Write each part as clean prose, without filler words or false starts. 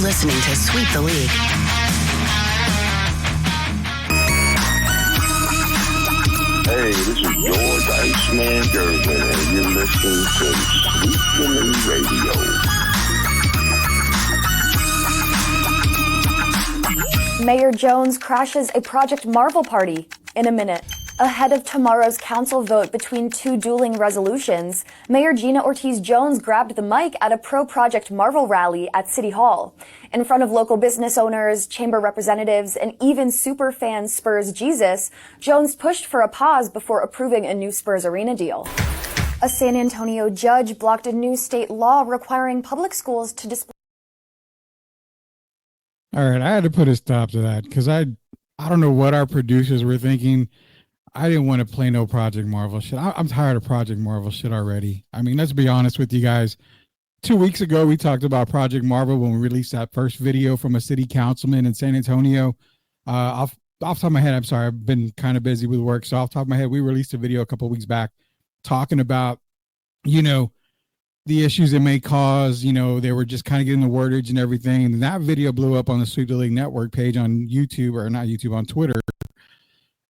listening to Sweep the League. Hey, this is George Iceman Gervin, and you're listening to Sweep the League Radio. Mayor Jones crashes a Project Marvel party in a minute. Ahead of tomorrow's council vote between two dueling resolutions, Mayor Gina Ortiz-Jones grabbed the mic at a pro-Project Marvel rally at City Hall. In front of local business owners, chamber representatives, and even superfan Spurs Jesus, Jones pushed for a pause before approving a new Spurs arena deal. A San Antonio judge blocked a new state law requiring public schools to display. All right, I had to put a stop to that because I don't know what our producers were thinking. I didn't want to play no Project Marvel shit. I'm tired of Project Marvel shit already. I mean, let's be honest with you guys. 2 weeks ago, we talked about Project Marvel when we released that first video from a city councilman in San Antonio. Off the top of my head, I'm sorry, I've been kind of busy with work. So off the top of my head, we released a video a couple of weeks back talking about, the issues it may cause. They were just kind of getting the wordage and everything. And that video blew up on the Sweep the League Network page on YouTube, or not YouTube, on Twitter.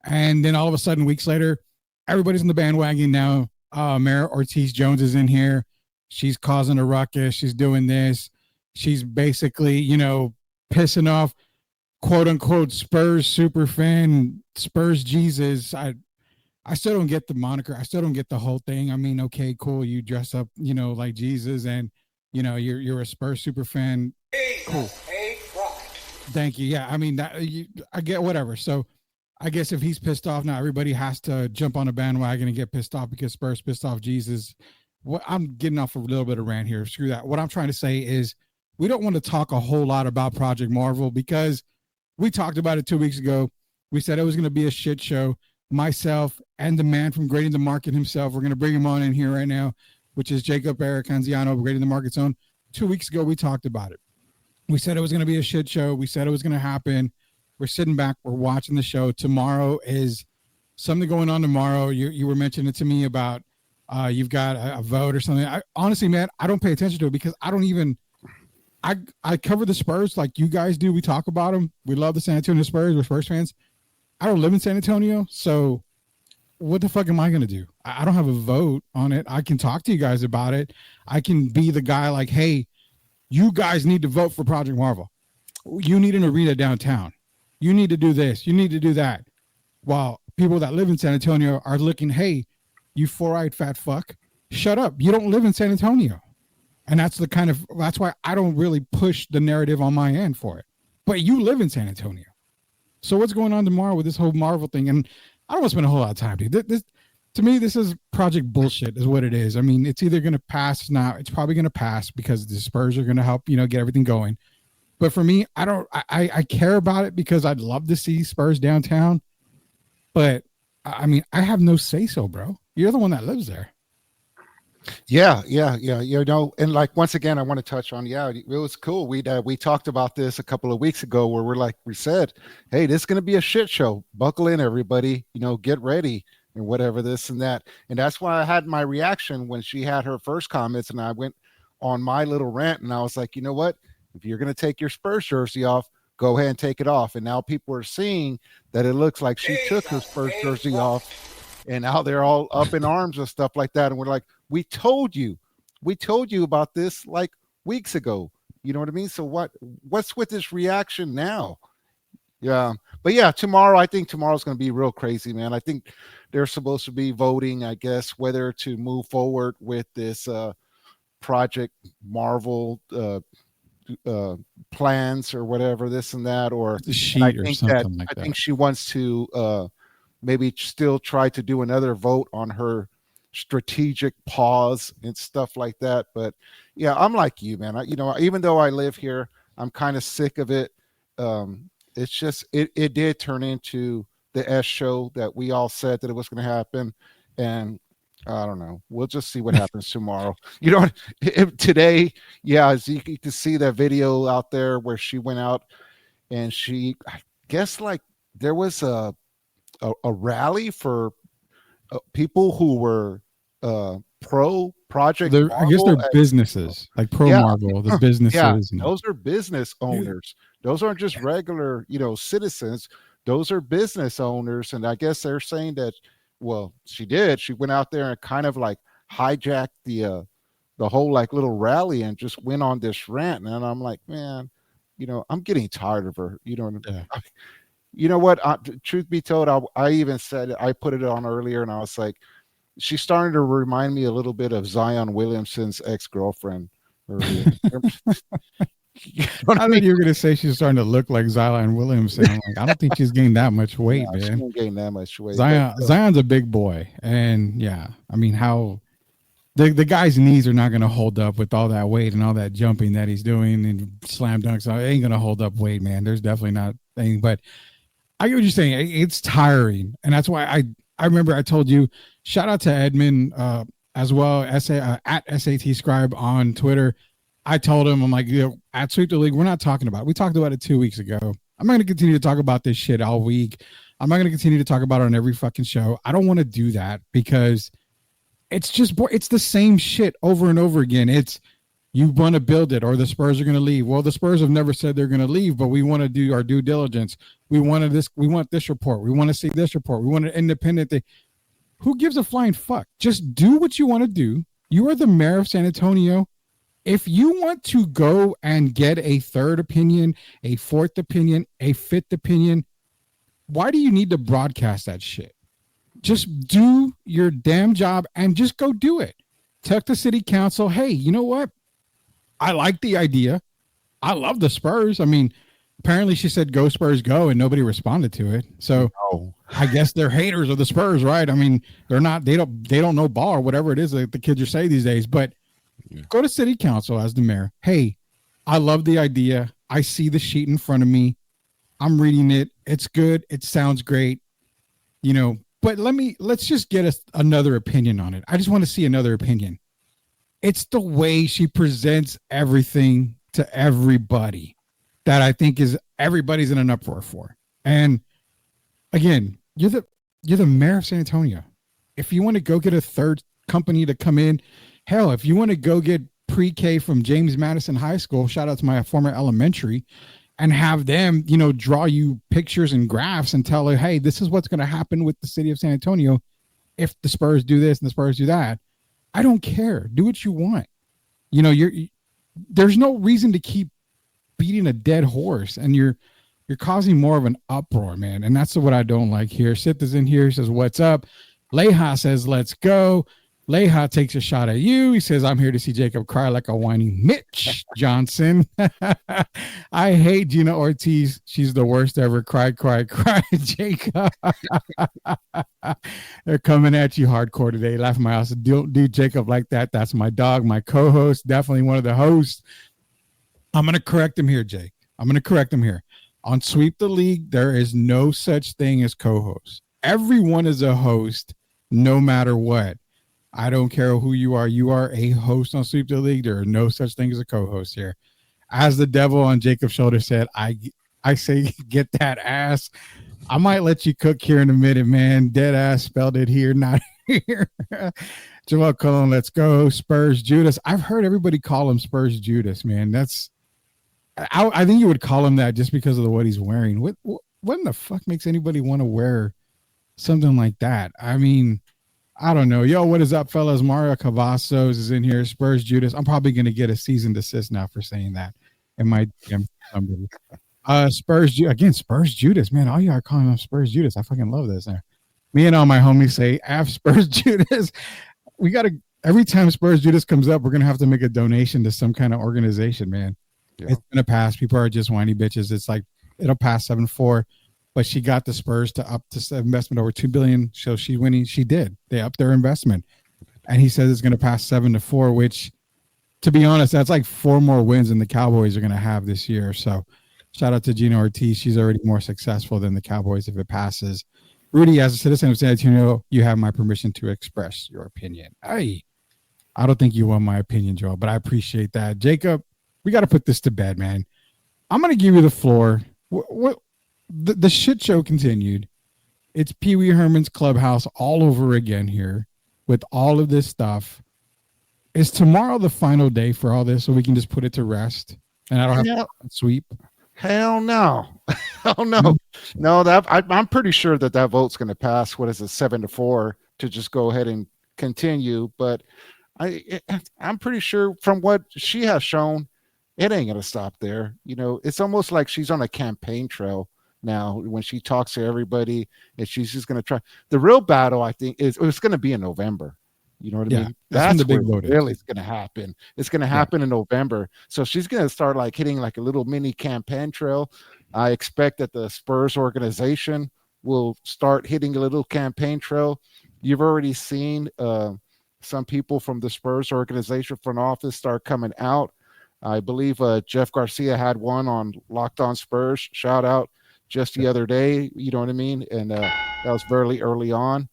And then all of a sudden, weeks later, everybody's in the bandwagon now. Mayor Ortiz-Jones is in here. She's causing a ruckus. She's doing this. She's basically, pissing off, quote unquote, Spurs super fan, Spurs Jesus. I still don't get the moniker. I still don't get the whole thing. I mean, okay, cool. You dress up, like Jesus, and you're a Spurs super fan. Cool. Thank you. Yeah, I mean I get whatever. So I guess if he's pissed off now, everybody has to jump on a bandwagon and get pissed off because Spurs pissed off Jesus. I'm getting off a little bit of rant here. Screw that. What I'm trying to say is we don't want to talk a whole lot about Project Marvel because we talked about it 2 weeks ago. We said it was going to be a shit show. Myself and the man from Grading the Market himself, we're going to bring him on in here right now, which is Jacob Eric Anziano of Grading the Market Zone. 2 weeks ago, we talked about it. We said it was going to be a shit show. We said it was going to happen. We're sitting back. We're watching the show. Tomorrow is something going on tomorrow. You were mentioning it to me about you've got a vote or something. Honestly, man, I don't pay attention to it because I don't even – I cover the Spurs like you guys do. We talk about them. We love the San Antonio Spurs. We're Spurs fans. I don't live in San Antonio, so what the fuck am I going to do? I don't have a vote on it. I can talk to you guys about it. I can be the guy like, hey, you guys need to vote for Project Marvel. You need an arena downtown. You need to do this. You need to do that. While people that live in San Antonio are looking, hey, you four-eyed fat fuck, shut up. You don't live in San Antonio. And that's why I don't really push the narrative on my end for it. But you live in San Antonio. So what's going on tomorrow with this whole Marvel thing? And I don't want to spend a whole lot of time, dude. To me, this is project bullshit is what it is. I mean, it's either going to pass now. It's probably going to pass because the Spurs are going to help, get everything going. But for me, I care about it because I'd love to see Spurs downtown. But I mean, I have no say so, bro. You're the one that lives there. Yeah. And like, once again, I want to touch on, it was cool. We talked about this a couple of weeks ago where we said, hey, this is going to be a shit show. Buckle in, everybody, get ready and whatever, this and that. And that's why I had my reaction when she had her first comments and I went on my little rant and I was like, you know what? If you're going to take your Spurs jersey off, go ahead and take it off. And now people are seeing that it looks like she took her Spurs jersey off, and now they're all up in arms and stuff like that. And we're like, we told you about this like weeks ago. You know what I mean? So what's with this reaction now? Yeah. But yeah, tomorrow, I think tomorrow's going to be real crazy, man. I think they're supposed to be voting, I guess, whether to move forward with this Project Marvel plans or whatever, this and that, or the sheet or something like that. I think she wants to maybe still try to do another vote on her strategic pause and stuff like that. But yeah, I'm like you, man. Even though I live here, I'm kind of sick of it. It's just it did turn into the S show that we all said that it was going to happen, and I don't know. We'll just see what happens tomorrow. Today, as you can see that video out there where she went out and I guess like there was a rally for people who were pro Project I guess Marvel. they're businesses like Pro Yeah, Marvel, the yeah, businesses. And, those are business owners. Those aren't just regular, citizens. Those are business owners, and I guess they're saying that. Well, she did. She went out there and kind of like hijacked the whole like little rally and just went on this rant. And I'm like, man, I'm getting tired of her. yeah. You know what? Truth be told, I even said I put it on earlier, and I was like, she's starting to remind me a little bit of Zion Williamson's ex-girlfriend earlier. I think you were going to say she's starting to look like Zion Williamson. I'm like, I don't think she's gained that much weight, She man. didn't gain that much weight. Zion's a big boy, and yeah, I mean, how the guy's knees are not going to hold up with all that weight and all that jumping that he's doing and slam dunks. It ain't going to hold up weight, man. There's definitely not anything. But I get what you're saying. It's tiring, and that's why I remember I told you. Shout out to Edmund as well, at SAT Scribe on Twitter. I told him, I'm like, at Sweep the League, we're not talking about it. We talked about it 2 weeks ago. I'm not going to continue to talk about this shit all week. I'm not going to continue to talk about it on every fucking show. I don't want to do that because it's just, it's the same shit over and over again. It's, you want to build it or the Spurs are going to leave. Well, the Spurs have never said they're going to leave, but we want to do our due diligence. We want this report. We want to see this report. We want an independent thing. Who gives a flying fuck? Just do what you want to do. You are the mayor of San Antonio. If you want to go and get a third opinion, a fourth opinion, a fifth opinion, why do you need to broadcast that shit? Just do your damn job and just go do it. Tell the city council, hey, you know what? I like the idea. I love the Spurs. I mean, apparently she said, go Spurs, go, and nobody responded to it. So I guess they're haters of the Spurs, right? I mean, they don't know ball or whatever it is that the kids are saying these days, but go to city council as the mayor. Hey, I love the idea. I see the sheet in front of me. I'm reading it. It's good. It sounds great. But let's just get another opinion on it. I just want to see another opinion. It's the way she presents everything to everybody that I think is everybody's in an uproar for. And again, you're the mayor of San Antonio. If you want to go get a third company to come in, hell, if you want to go get pre-K from James Madison High School, shout out to my former elementary, and have them, draw you pictures and graphs and tell her, hey, this is what's going to happen with the city of San Antonio if the Spurs do this and the Spurs do that. I don't care. Do what you want. There's no reason to keep beating a dead horse, and you're causing more of an uproar, man. And that's what I don't like here. Sith is in here. He says, what's up? Leha says, let's go. Leha takes a shot at you. He says, I'm here to see Jacob cry like a whining Mitch Johnson. I hate Gina Ortiz. She's the worst ever. Cry, Jacob. They're coming at you hardcore today. Laugh my ass. Don't do Jacob like that. That's my dog, my co-host, definitely one of the hosts. I'm going to correct him here, Jake. I'm going to correct him here. On Sweep the League, there is no such thing as co-host. Everyone is a host, no matter what. I don't care who you are. You are a host on Sweep the League. There are no such thing as a co-host here. As the devil on Jacob's shoulder said, I say get that ass. I might let you cook here in a minute, man. Dead ass spelled it here, not here. Jamal Cullen, let's go. Spurs Judas. I've heard everybody call him Spurs Judas, man. I think you would call him that just because of what he's wearing. What in the fuck makes anybody want to wear something like that? I mean, I don't know. Yo, what is up, fellas? Mario Cavazos is in here. Spurs Judas. I'm probably going to get a cease and desist now for saying that. It might somebody. Spurs Judas. Man, all y'all are calling him Spurs Judas. I fucking love this. Me and all my homies say, F Spurs Judas. We got to, every time Spurs Judas comes up, we're going to have to make a donation to some kind of organization, man. Yeah. It's going to pass. People are just whiny bitches. It's like, it'll pass 7-4. But she got the Spurs to up to investment over $2 billion. So she's winning. She did. They upped their investment, and he says it's going to pass 7-4. Which, to be honest, that's like 4 more wins than the Cowboys are going to have this year. So, shout out to Gina Ortiz. She's already more successful than the Cowboys if it passes. Rudy, as a citizen of San Antonio, you have my permission to express your opinion. I don't think you want my opinion, Joel, but I appreciate that. Jacob, we got to put this to bed, man. I'm going to give you the floor. The shit show continued. It's Pee Wee Herman's clubhouse all over again here with all of this stuff. Is tomorrow the final day for all this, so we can just put it to rest, and I don't have to sweep? Hell no. Hell no. No. No, I'm pretty sure that vote's going to pass. What is it, 7-4 to just go ahead and continue? But I'm pretty sure from what she has shown, it ain't going to stop there. It's almost like she's on a campaign trail now when she talks to everybody, and she's just going to try. The real battle, I think, it's going to be in November. You know what I mean? That's when the big where vote really is. it's going to happen. It's going to happen in November. So she's going to start like hitting like a little mini campaign trail. I expect that the Spurs organization will start hitting a little campaign trail. You've already seen some people from the Spurs organization front office start coming out. I believe Jeff Garcia had one on Locked On Spurs. Shout out just the other day. You know what I mean? And that was very early on.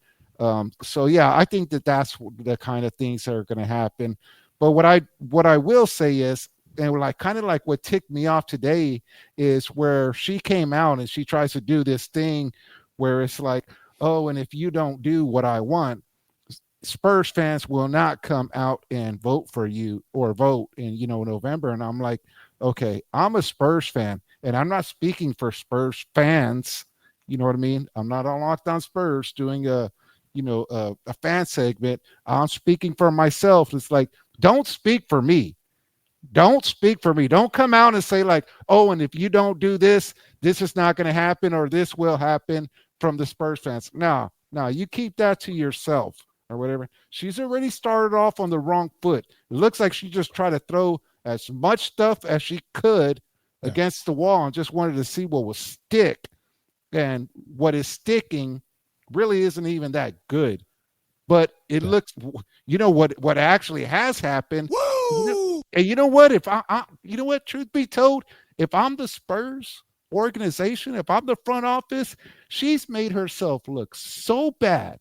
So yeah, I think that's the kind of things that are going to happen. But what I will say is, and like kind of like what ticked me off today is where she came out and she tries to do this thing where it's like, oh, and if you don't do what I want, Spurs fans will not come out and vote for you or vote in November. And I'm like, okay, I'm a Spurs fan, and I'm not speaking for Spurs fans. You know what I mean? I'm not on Locked On Spurs doing a fan segment. I'm speaking for myself. It's like, don't speak for me. Don't speak for me. Don't come out and say like, oh, and if you don't do this, this is not going to happen, or this will happen from the Spurs fans. No, you keep that to yourself or whatever. She's already started off on the wrong foot. It looks like she just tried to throw as much stuff as she could against the wall and just wanted to see what will stick. And what is sticking really isn't even that good. But it looks, what actually has happened. And you know what? If truth be told, if I'm the Spurs organization, if I'm the front office, she's made herself look so bad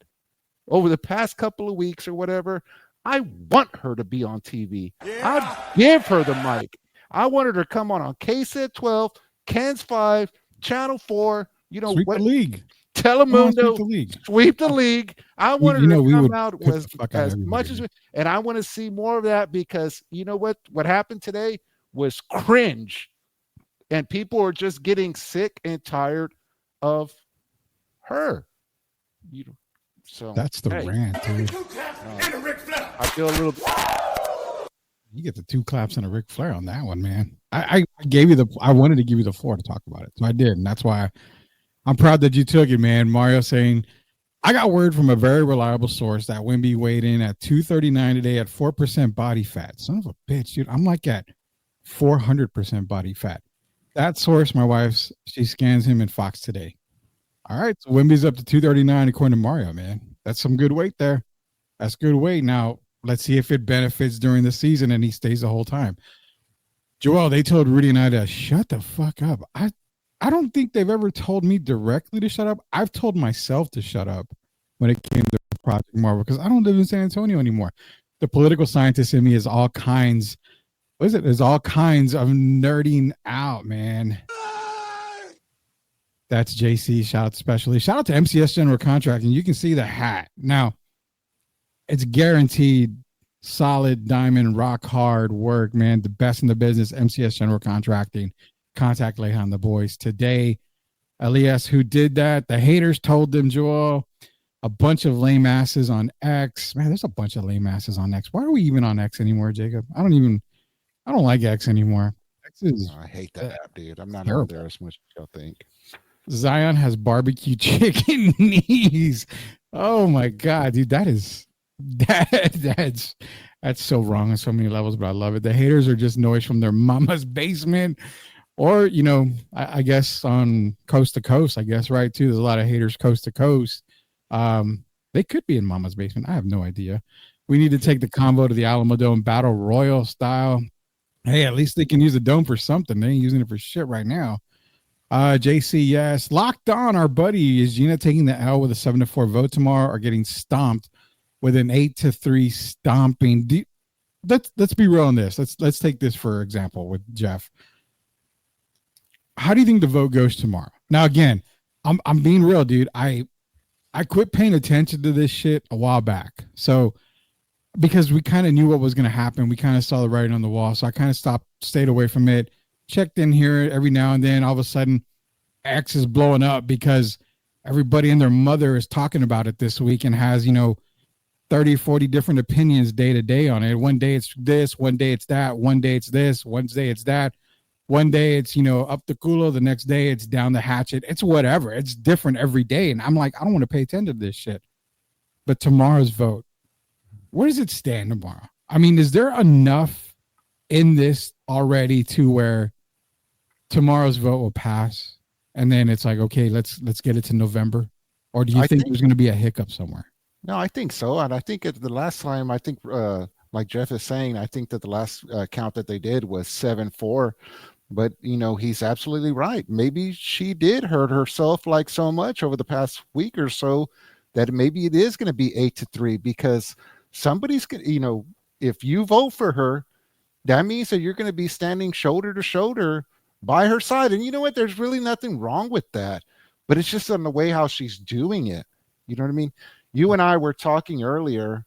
over the past couple of weeks or whatever. I want her to be on TV. I'd give her the mic. I want her to come on KSET 12, Ken's 5, Channel 4, Sweep the league. Telemundo, sweep the league. I want her to come out with as much as and I want to see more of that, because you know what happened today was cringe, and people are just getting sick and tired of her. So that's the rant, dude. I feel a little. You get the 2 claps and a Ric Flair on that one, man. I gave you I wanted to give you the floor to talk about it, so I did, and that's why I'm proud that you took it, man. Mario saying, I got word from a very reliable source that Wemby weighed in at 239 today at 4% body fat. Son of a bitch, dude. I'm like at 400% body fat. That source, my wife's, she scans him in Fox today. All right, so Wemby's up to 239 according to Mario, man. That's some good weight there. That's good weight. Now, let's see if it benefits during the season and he stays the whole time. Joel, they told Rudy and I to shut the fuck up. I don't think they've ever told me directly to shut up. I've told myself to shut up when it came to Project Marvel, because I don't live in San Antonio anymore. The political scientist in me is all kinds. What is it? There's all kinds of nerding out, man. That's JC. Shout out especially. Shout out to MCS General Contracting. You can see the hat. Now, it's guaranteed solid diamond rock hard work, man. The best in the business, MCS General Contracting. Contact Lehan the boys today. Elias, who did that? The haters told them, Joel. A bunch of lame asses on X. Man, there's a bunch of lame asses on X. Why are we even on X anymore, Jacob? I don't like X anymore. X is. I hate that app, dude. I'm not terrible. on there as much as y'all think. Zion has barbecue chicken knees. Oh my God, dude. That's so wrong on so many levels, but I love it. The haters are just noise from their mama's basement. Or, I guess on coast to coast, I guess, right, too. There's a lot of haters coast to coast. They could be in mama's basement. I have no idea. We need to take the convo to the Alamo Dome Battle Royal style. Hey, at least they can use the dome for something. They ain't using it for shit right now. JC, yes. Locked On, our buddy. Is Gina taking the L with a 7-4 vote tomorrow, or getting stomped with an 8-3 stomping? Let's be real on this. Let's take this for example with Jeff. How do you think the vote goes tomorrow? Now, again, I'm being real, dude. I quit paying attention to this shit a while back. So because we kind of knew what was going to happen. We kind of saw the writing on the wall. So I kind of stayed away from it, checked in here every now and then. All of a sudden, X is blowing up because everybody and their mother is talking about it this week and has, 30, 40 different opinions day to day on it. One day it's this, one day it's that, one day it's this, one day it's that. One day it's, up the culo, the next day it's down the hatchet. It's whatever. It's different every day. And I'm like, I don't want to pay attention to this shit. But tomorrow's vote, where does it stand tomorrow? I mean, is there enough in this already to where tomorrow's vote will pass and then it's like, okay, let's get it to November? Or do you think there's going to be a hiccup somewhere? No, I think so. And I think at the last time, like Jeff is saying, I think that the last count that they did was 7-4. But, he's absolutely right. Maybe she did hurt herself like so much over the past week or so that maybe it is going to be 8-3 because somebody's going to, if you vote for her, that means that you're going to be standing shoulder to shoulder by her side. And you know what? There's really nothing wrong with that. But it's just on the way how she's doing it. You know what I mean? You and I were talking earlier,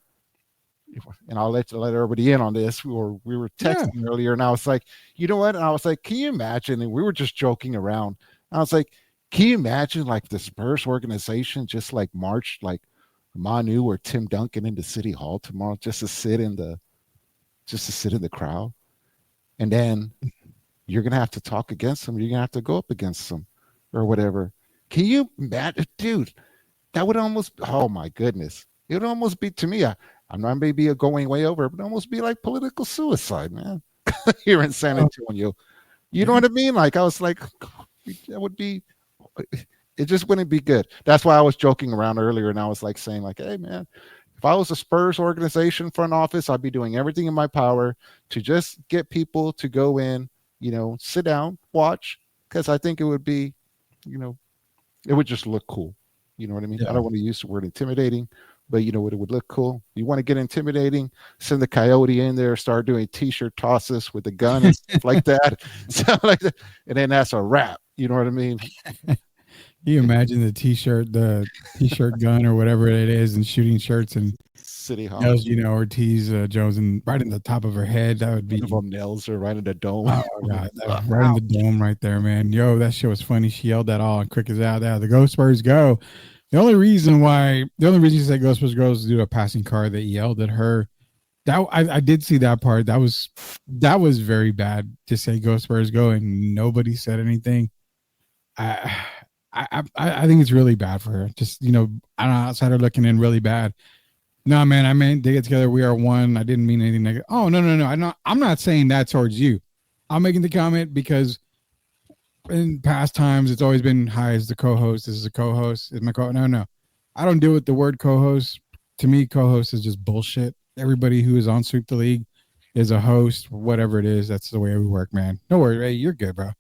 and I'll let everybody in on this. We were texting earlier, and I was like, you know what? And I was like, can you imagine? And we were just joking around. I was like, can you imagine like the Spurs organization just like marched like Manu or Tim Duncan into City Hall tomorrow just to sit in the crowd, and then you're gonna have to talk against them. You're gonna have to go up against them, or whatever. Can you imagine, dude? That would almost, oh my goodness, it would almost be, to me, I'm not maybe going way over, but almost be like political suicide, man. Here in San Antonio, you know what I mean? Like I was like, that would be, it just wouldn't be good. That's why I was joking around earlier, and I was like saying like, hey man, if I was a Spurs organization front office, I'd be doing everything in my power to just get people to go in, sit down, watch, because I think it would be, it would just look cool. You know what I mean? Yeah. I don't want to use the word intimidating, but you know what? It would look cool. You want to get intimidating, send the coyote in there, start doing t-shirt tosses with a gun and stuff like that. Stuff like that. And then that's a wrap. You know what I mean? You imagine the t-shirt gun or whatever it is and shooting shirts and City Hall. Nails, Ortiz Jones and right in the top of her head. That would be one of them nails her right in the dome. Oh god, right in the dome right there, man. Yo, that shit was funny. She yelled that all and quick as out there. The Ghost Spurs go. The only reason you say Ghost Spurs go is due to a passing car that yelled at her. That I did see that part. That was very bad to say Ghost Spurs go and nobody said anything. I think it's really bad for her. Just I don't know, outsider looking in, really bad. No, man, I meant they get together. We are one. I didn't mean anything negative. Oh, no. I'm not saying that towards you. I'm making the comment because in past times, it's always been, hi, is the co-host. This is a co-host. Is my No. I don't deal with the word co-host. To me, co-host is just bullshit. Everybody who is on Sweep the League is a host, whatever it is. That's the way we work, man. No worries. Hey, you're good, bro.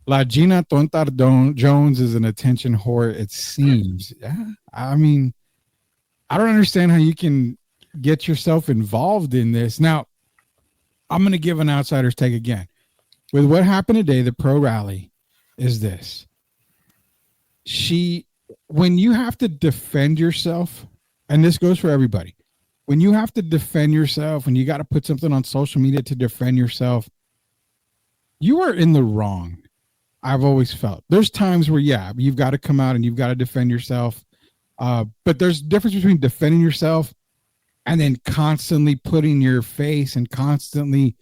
La Gina Tontar Jones is an attention whore, it seems. Yeah, I mean, I don't understand how you can get yourself involved in this. Now, I'm going to give an outsider's take again. With what happened today, the pro rally is this. When you have to defend yourself, and this goes for everybody, when you have to defend yourself, when you got to put something on social media to defend yourself, you are in the wrong. I've always felt. There's times where, you've got to come out and you've got to defend yourself. But there's a difference between defending yourself and then constantly putting your face and constantly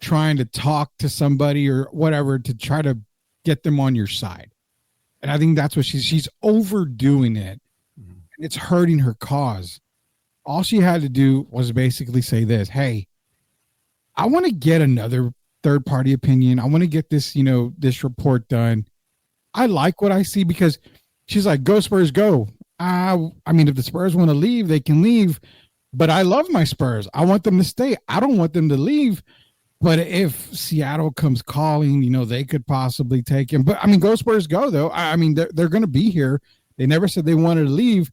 trying to talk to somebody or whatever to try to get them on your side. And I think that's what she's overdoing it. Mm-hmm. And it's hurting her cause. All she had to do was basically say this, hey, I want to get another third party opinion. I want to get this, this report done. I like what I see because she's like, go Spurs, go. I mean, if the Spurs want to leave, they can leave. But I love my Spurs. I want them to stay. I don't want them to leave. But if Seattle comes calling, they could possibly take him. But I mean, go Spurs, go though. I mean, they're going to be here. They never said they wanted to leave.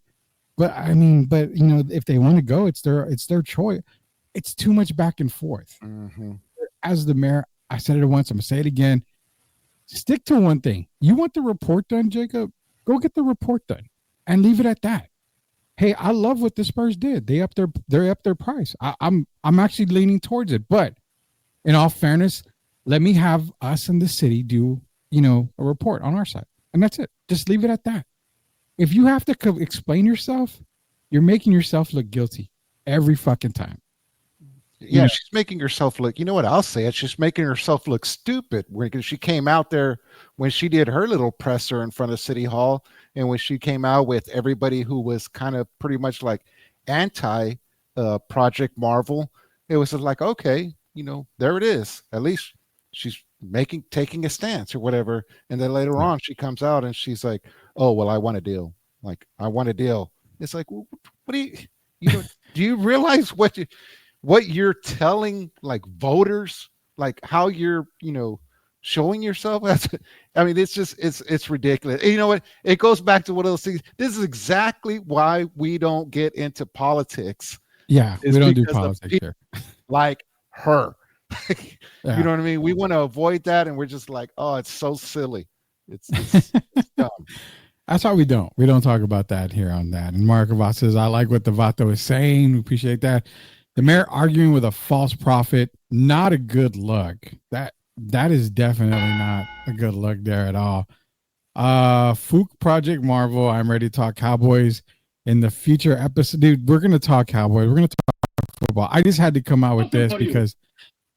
But I mean, if they want to go, it's their choice. It's too much back and forth. Mm-hmm. As the mayor, I said it once. I'm gonna say it again. Stick to one thing. You want the report done, Jacob? Go get the report done. And leave it at that. hey, I love what the Spurs did. They upped their price. I'm actually leaning towards it. But in all fairness, let me have us in the city do, a report on our side. And that's it. Just leave it at that. If you have to explain yourself, you're making yourself look guilty every fucking time. Yeah, she's making herself look, you know what, I'll say it, she's making herself look stupid because she came out there when she did her little presser in front of City Hall, and when she came out with everybody who was kind of pretty much like anti Project Marvel, it was like, okay, there it is. At least she's taking a stance or whatever. And then later on she comes out and she's like, oh, well, I want a deal. Like, I want a deal. It's like, what do you do you realize what you're telling like voters, like how you're, showing yourself? I mean, it's just, it's ridiculous. And you know what? It goes back to one of those things. This is exactly why we don't get into politics. Yeah, we don't do politics here. Like her. You know what I mean? We want to avoid that, and we're just like, oh, it's so silly. It's dumb. That's why we don't talk about that here on that. And Mark Vato says, I like what the Vato is saying. We appreciate that. The mayor arguing with a false prophet, not a good look. That is definitely not a good look there at all. Fook Project Marvel, I'm ready to talk Cowboys in the future episode. Dude, we're going to talk Cowboys. We're going to talk football. I just had to come out with this because,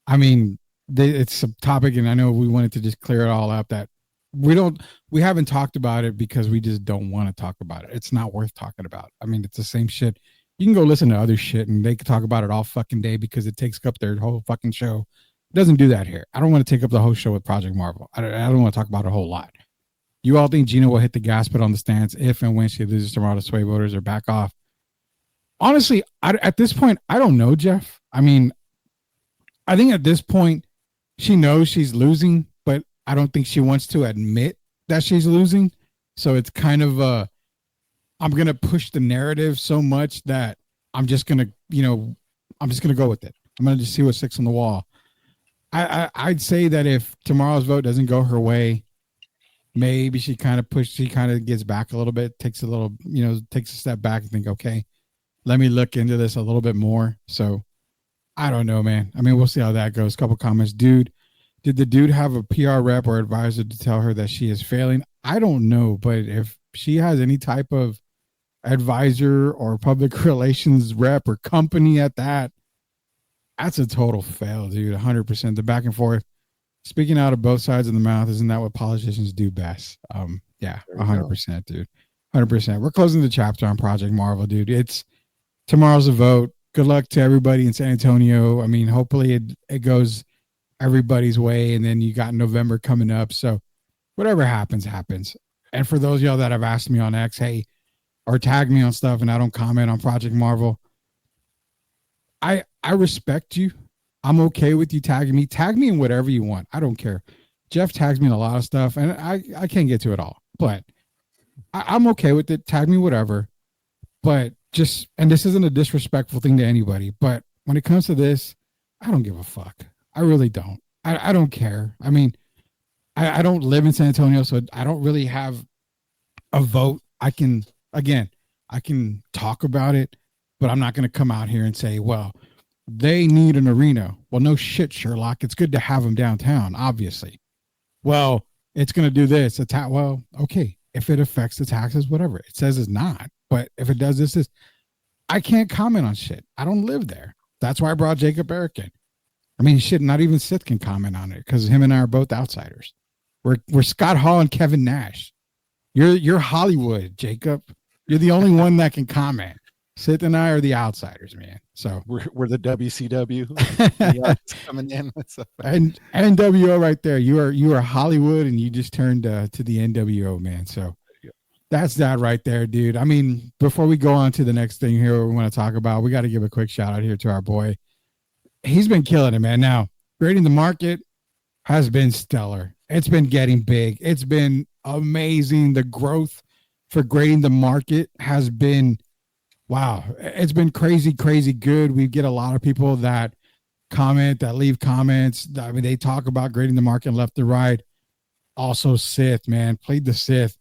I mean, it's a topic, and I know we wanted to just clear it all up that we haven't talked about it because we just don't want to talk about it. It's not worth talking about. I mean, it's the same shit. You can go listen to other shit and they can talk about it all fucking day because it takes up their whole fucking show. It doesn't do that here. I don't want to take up the whole show with Project Marvel. I don't want to talk about it a whole lot. You all think Gina will hit the gas pedal on the stance if and when she loses tomorrow to sway voters or back off? Honestly, at this point, I don't know, Jeff. I mean, I think at this point, she knows she's losing, but I don't think she wants to admit that she's losing. So it's kind of I'm going to push the narrative so much that I'm just going to go with it. I'm going to just see what sticks on the wall. I'd say that if tomorrow's vote doesn't go her way, maybe she kind of gets back a little bit, takes a step back and think, okay, let me look into this a little bit more. So I don't know, man. I mean, we'll see how that goes. Couple comments. Dude, did the dude have a PR rep or advisor to tell her that she is failing? I don't know, but if she has any type of advisor or public relations rep or company at that's a total fail, dude. 100%. The back and forth, speaking out of both sides of the mouth, isn't that what politicians do best? Yeah, 100%, dude. 100%. We're closing the chapter on Project Marvel, dude. It's tomorrow's a vote. Good luck to everybody in San Antonio. I mean, hopefully it goes everybody's way, and then you got November coming up. So whatever happens, happens. And for those of y'all that have asked me on X, hey, or tag me on stuff and I don't comment on Project Marvel, I respect you. I'm okay with you tagging me. Tag me in whatever you want. I don't care. Jeff tags me in a lot of stuff, and I can't get to it all. But I'm okay with it. Tag me whatever. But and this isn't a disrespectful thing to anybody, but when it comes to this, I don't give a fuck. I really don't. I don't care. I mean, I don't live in San Antonio, so I don't really have a vote. I can talk about it, but I'm not going to come out here and say, well, they need an arena. Well, no shit, Sherlock. It's good to have them downtown, obviously. Well, it's going to do this. Well, okay. If it affects the taxes, whatever. It says it's not. But if it does this, I can't comment on shit. I don't live there. That's why I brought Jacob Eric in. I mean, shit, not even Sith can comment on it because him and I are both outsiders. We're Scott Hall and Kevin Nash. You're Hollywood, Jacob. You're the only one that can comment. Sith and I are the outsiders, man. So we're the WCW coming in and NWO right there. You are Hollywood, and you just turned to the NWO, man. So that's that right there, dude. I mean, before we go on to the next thing here, we want to talk about, we got to give a quick shout out here to our boy. He's been killing it, man. Now, Grading the Market has been stellar. It's been getting big. It's been amazing. The growth for Grading the Market has been, wow. It's been crazy good. We get a lot of people that comment, that leave comments. I mean, they talk about Grading the Market left to right. Also Sith, man. Played the Sith.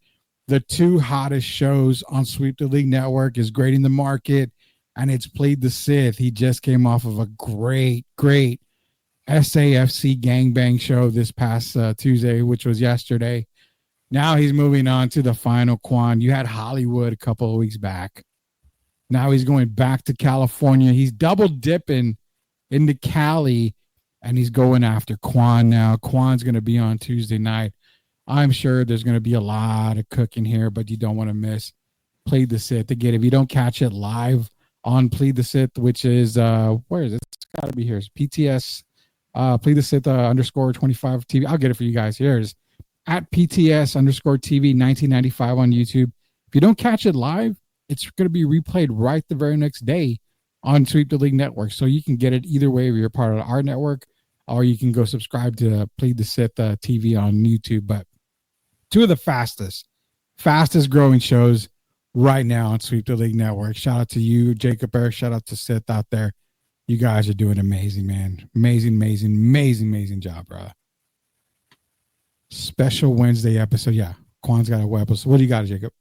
the two hottest shows on Sweep the League Network is Grading the Market, and it's Plead the Sith. He just came off of a great SAFC gangbang show this past Tuesday, which was yesterday. Now he's moving on to the final Quan. You had Hollywood a couple of weeks back. Now he's going back to California. He's double dipping into Cali, and he's going after Quan now. Quan's going to be on Tuesday night. I'm sure there's going to be a lot of cooking here, but you don't want to miss Plead the Sith. Again, if you don't catch it live on Plead the Sith, which is, where is it? It's got to be here. It's PTS, Plead the Sith _ 25 TV. I'll get it for you guys. Here's at PTS _ TV 1995 on YouTube. If you don't catch it live, it's going to be replayed right the very next day on Sweep the League Network. So you can get it either way if you're part of our network, or you can go subscribe to Plead the Sith TV on YouTube. But two of the fastest growing shows right now on Sweep the League Network. Shout out to you, Jacob Eric. Shout out to Sith out there. You guys are doing amazing, man. Amazing job, bro. Special Wednesday episode. Yeah, Quan's got a web episode. What do you got, Jacob?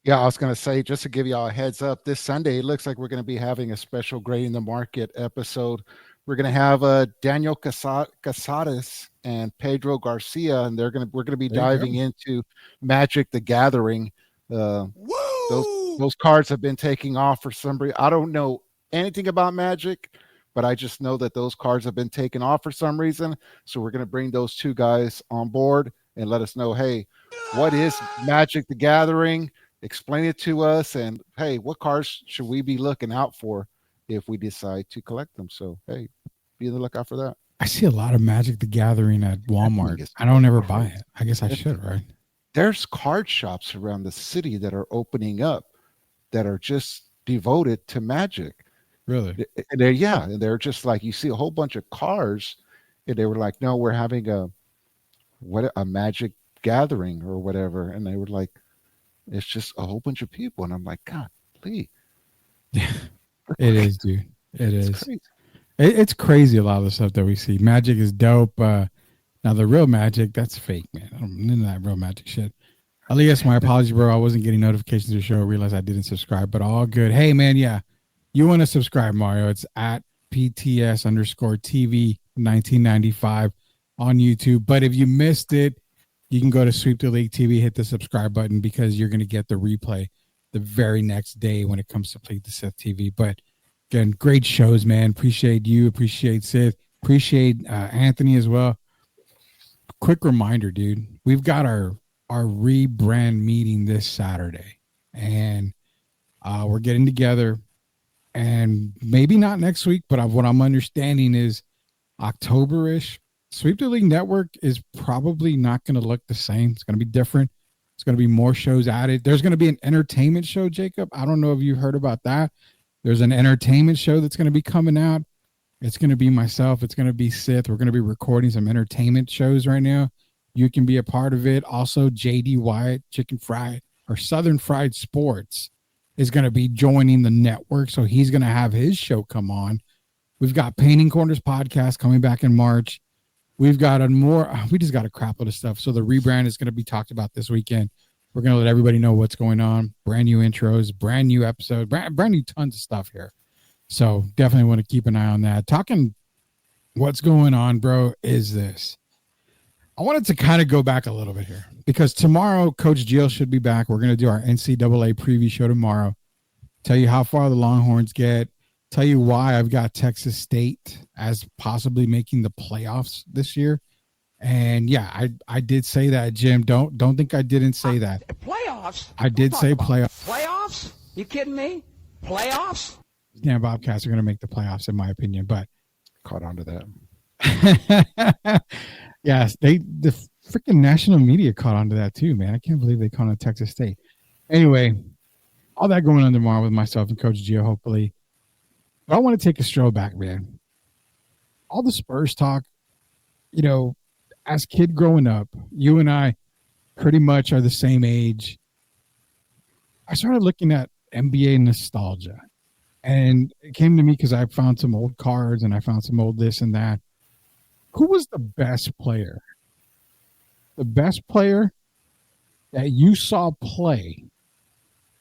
Yeah, I was going to say, just to give you all a heads up, this Sunday, it looks like we're going to be having a special Grading the Market episode. We're going to have Daniel Casares and Pedro Garcia, and we're going to be diving into Magic the Gathering. Those cards have been taking off for some reason. I don't know anything about Magic, but I just know that those cards have been taken off for some reason. So we're going to bring those two guys on board and let us know, hey, what is Magic the Gathering? Explain it to us, and hey, what cards should we be looking out for if we decide to collect them? So hey, be on the lookout for that. I see a lot of Magic the Gathering at Walmart. I don't ever buy it. I guess I should, right? There's card shops around the city that are opening up that are just devoted to Magic. Really? And they're just like, you see a whole bunch of cars, and they were like, no, we're having a Magic Gathering or whatever, and they were like, it's just a whole bunch of people, and I'm like, God, please. Yeah, it is, dude. It's crazy. It's crazy a lot of the stuff that we see. Magic is dope. Now the real Magic, that's fake, man. I'm into that real Magic shit. Elias, my apologies, bro. I wasn't getting notifications to the show. I realized I didn't subscribe, but all good. Hey, man, yeah, you want to subscribe, Mario? It's at PTS _ TV 1995 on YouTube. But if you missed it, you can go to Sweep the League TV, hit the subscribe button, because you're going to get the replay the very next day when it comes to Plead the Sith TV. But again, great shows, man. Appreciate you. Appreciate Sith. Appreciate Anthony as well. Quick reminder, dude. We've got our rebrand meeting this Saturday, and we're getting together, and maybe not next week, but what I'm understanding is October-ish. Sweep the League Network is probably not going to look the same. It's going to be different. It's going to be more shows added. There's going to be an entertainment show, Jacob. I don't know if you heard about that. There's an entertainment show that's going to be coming out. It's going to be myself. It's going to be Sith. We're going to be recording some entertainment shows right now. You can be a part of it. Also, JD Wyatt, Southern Fried Sports, is going to be joining the network. So he's going to have his show come on. We've got Painting Corners podcast coming back in March. We've got we just got a crap load of stuff. So the rebrand is going to be talked about this weekend. We're going to let everybody know what's going on. Brand new intros, brand new episode, brand new tons of stuff here. So definitely want to keep an eye on that. Talking what's going on, bro, is this. I wanted to kind of go back a little bit here, because tomorrow Coach Gio should be back. We're going to do our NCAA preview show tomorrow. Tell you how far the Longhorns get. Tell you why I've got Texas State as possibly making the playoffs this year. And yeah, I did say that, Jim. Don't think I didn't say that. Playoffs? I did say playoffs. Playoffs? You kidding me? Playoffs? Yeah, Bobcats are going to make the playoffs, in my opinion. But caught on to that. Yes, the freaking national media caught on to that too, man. I can't believe they caught on Texas State. Anyway, all that going on tomorrow with myself and Coach Gio, hopefully. But I want to take a stroll back, man. All the Spurs talk, as kid growing up, you and I pretty much are the same age. I started looking at NBA nostalgia, and it came to me because I found some old cards and I found some old this and that. Who was the best player? The best player that you saw play,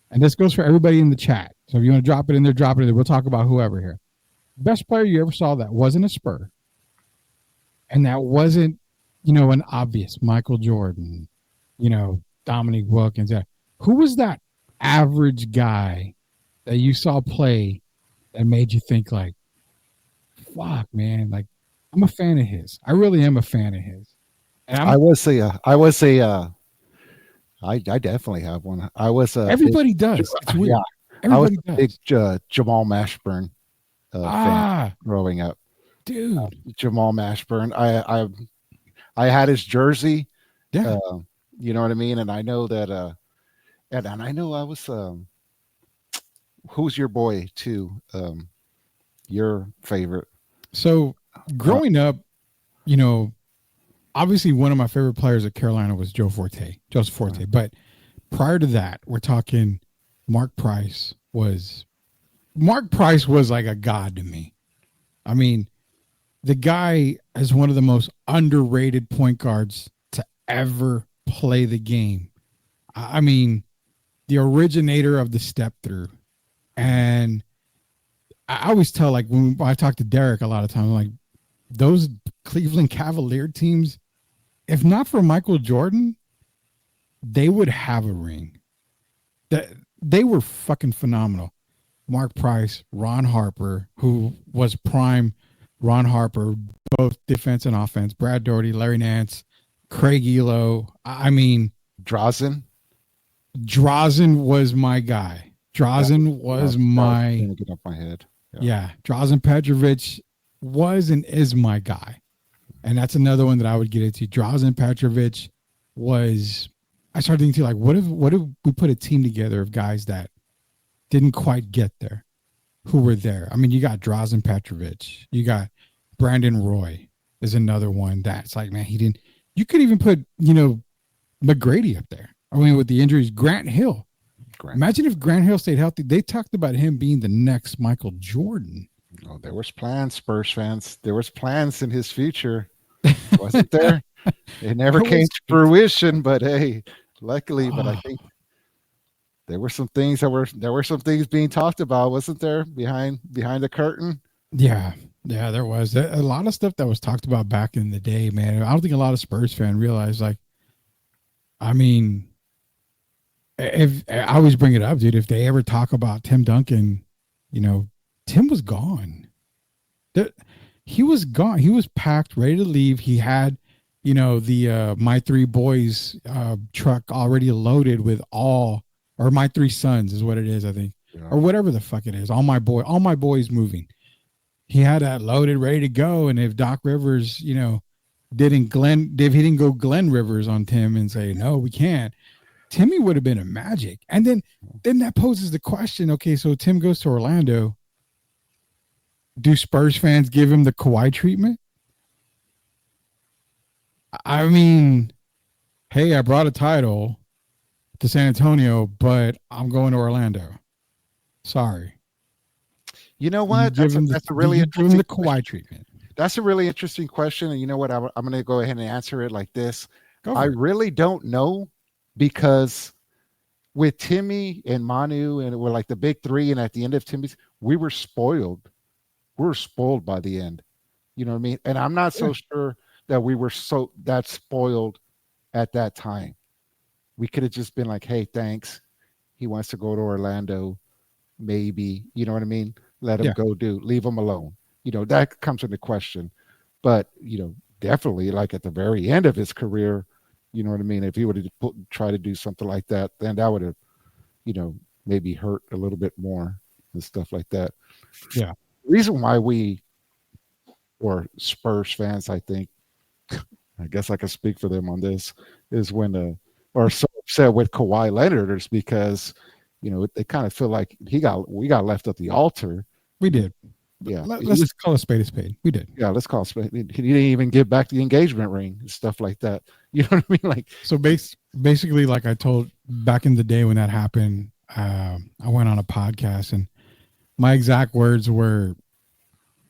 and this goes for everybody in the chat. So if you want to drop it in there, drop it in there. We'll talk about whoever here. Best player you ever saw that wasn't a Spur, and that wasn't, an obvious Michael Jordan, Dominique Wilkins. Who was that average guy that you saw play that made you think like, fuck, man, like I'm a fan of his. I really am a fan of his. And I definitely have one. I was a everybody does. It's weird. Yeah, Everybody I was a does. big Jamal Mashburn fan growing up. Dude, Jamal Mashburn. I had his jersey. yeah. You know what I mean? And I know that and I know I was who's your boy too? Your favorite. So growing up, obviously one of my favorite players at Carolina was Joseph Forte. But prior to that, we're talking Mark Price was like a god to me. I mean, the guy is one of the most underrated point guards to ever play the game. I mean, the originator of the step through. And I always tell, like, when I talk to Derek a lot of times, like, those Cleveland Cavalier teams, if not for Michael Jordan, they would have a ring. They were fucking phenomenal. Mark Price, Ron Harper, who was prime Ron Harper, both defense and offense, Brad Daugherty, Larry Nance, Craig Elo. I mean, Drazen was my guy. Drazen was my get off my head. Yeah, Drazen Petrovic was and is my guy. And that's another one that I would get into. Drazen Petrovic was, I started thinking like, what if we put a team together of guys that didn't quite get there, who were there? I mean, you got Drazen Petrovic, you got Brandon Roy is another one that's like, man, you could even put, McGrady up there. I mean, with the injuries, Grant Hill. Imagine if Grant Hill stayed healthy. They talked about him being the next Michael Jordan. Oh, there was plans, Spurs fans. There was plans in his future. Wasn't there? It never came to fruition, but hey, luckily, but I think there were some things being talked about, wasn't there, behind the curtain? Yeah, there was a lot of stuff that was talked about back in the day, man. I don't think a lot of Spurs fans realize, like, I mean, if I always bring it up, dude, if they ever talk about Tim Duncan, Tim was gone. He was gone. He was packed, ready to leave. He had, the My Three Boys truck already loaded with or My Three Sons is what it is, I think, or whatever the fuck it is. All my boys moving. He had that loaded, ready to go. And if Doc Rivers, if he didn't go Glenn Rivers on Tim and say, no, we can't, Timmy would have been a Magic. And then that poses the question, okay, so Tim goes to Orlando. Do Spurs fans give him the Kawhi treatment? I mean, hey, I brought a title to San Antonio, but I'm going to Orlando. Sorry. You know what? That's a really interesting give him the Kawhi treatment. That's a really interesting question. And you know what? I'm going to go ahead and answer it like this. I really don't know, because with Timmy and Manu, and we're like the big three, and at the end of Timmy's, we were spoiled. We were spoiled by the end. You know what I mean? And I'm not so sure that we were that spoiled at that time. We could have just been like, hey, thanks. He wants to go to Orlando. Maybe, you know what I mean? Let him go leave him alone. That comes into question. But, definitely like at the very end of his career, you know what I mean? If he would have tried to do something like that, then that would have, maybe hurt a little bit more and stuff like that. Yeah. The reason why or Spurs fans, I think, I guess I can speak for them on this, is when or so upset with Kawhi Leonard is because, they kind of feel like we got left at the altar. We did. Yeah. Let's call a spade a spade. We did. Yeah, let's call a spade. He didn't even give back the engagement ring and stuff like that. You know what I mean? Like, so basically, like I told back in the day when that happened, I went on a podcast and my exact words were,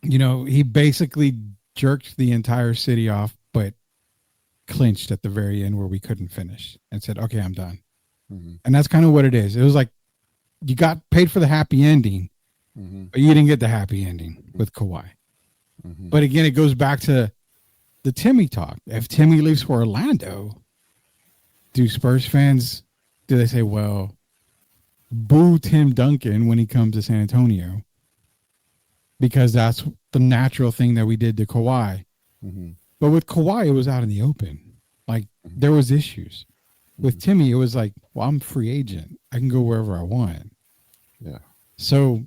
he basically jerked the entire city off, but clinched at the very end where we couldn't finish and said, okay, I'm done. Mm-hmm. And that's kind of what it is. It was like you got paid for the happy ending, Mm-hmm. but you didn't get the happy ending with Kawhi. Mm-hmm. But again, it goes back to the Timmy talk. If Timmy leaves for Orlando, do Spurs fans, do they say, well, boo Tim Duncan when he comes to San Antonio? Because that's the natural thing that we did to Kawhi. Mm-hmm. But with Kawhi, it was out in the open. Like, there was issues. With Timmy, it was like, well, I'm a free agent. I can go wherever I want. Yeah. So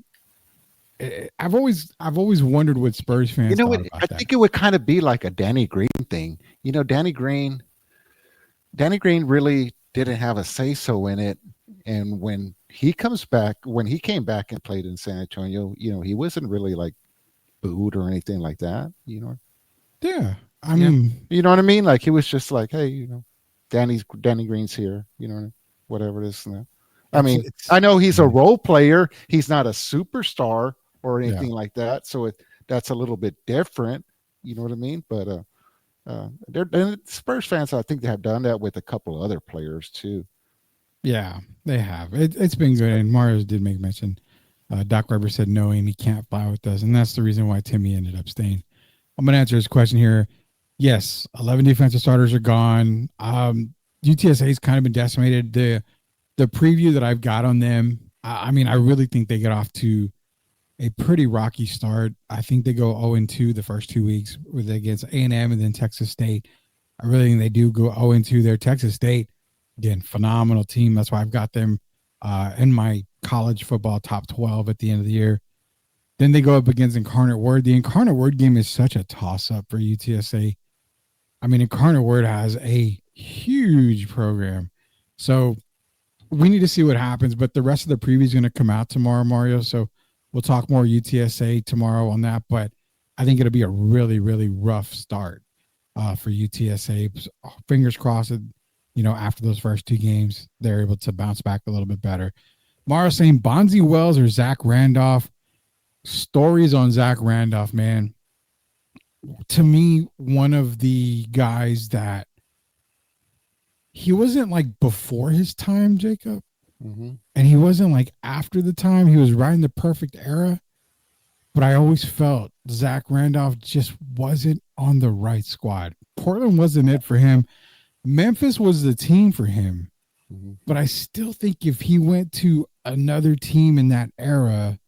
I've always wondered what Spurs fans You know thought what? about I that. think it would kind of be like a Danny Green thing. You know, Danny Green really didn't have a say so in it. And when he came back and played in San Antonio, you know, he wasn't really like booed or anything like that. You know. Yeah. I mean, you know what I mean? Like he was just like, hey, you know, Danny Green's here, you know, whatever it is. I mean, I know he's a role player. He's not a superstar or anything like that. So that's a little bit different. You know what I mean? But they're Spurs fans, I think they have done that with a couple of other players too. yeah, they have. It's been good. And Mario did make mention. Doc Weber said no, and he can't fly with us. And that's the reason why Timmy ended up staying. I'm going to answer his question here. Yes, 11 defensive starters are gone. UTSA's kind of been decimated. The preview that I've got on them, I mean, I really think they get off to a pretty rocky start. I think they go 0-2 the first 2 weeks with against A&M and then Texas State. I really think they do go 0-2 there. Texas State, again, phenomenal team. That's why I've got them in my college football top 12 at the end of the year. Then they go up against Incarnate Word. The Incarnate Word game is such a toss-up for UTSA. I mean, Incarnate Word has a huge program. So we need to see what happens, but the rest of the preview is going to come out tomorrow, Mario. So we'll talk more UTSA tomorrow on that, but I think it'll be a really, really rough start for UTSA. Fingers crossed, you know, after those first 2 games, they're able to bounce back a little bit better. Mario saying Bonzi Wells or Zach Randolph. Stories on Zach Randolph, man. To me, one of the guys that he wasn't like before his time, Jacob, and he wasn't like after the time. He was right in the perfect era, but I always felt Zach Randolph just wasn't on the right squad. Portland wasn't it for him. Memphis was the team for him, but I still think if he went to another team in that era,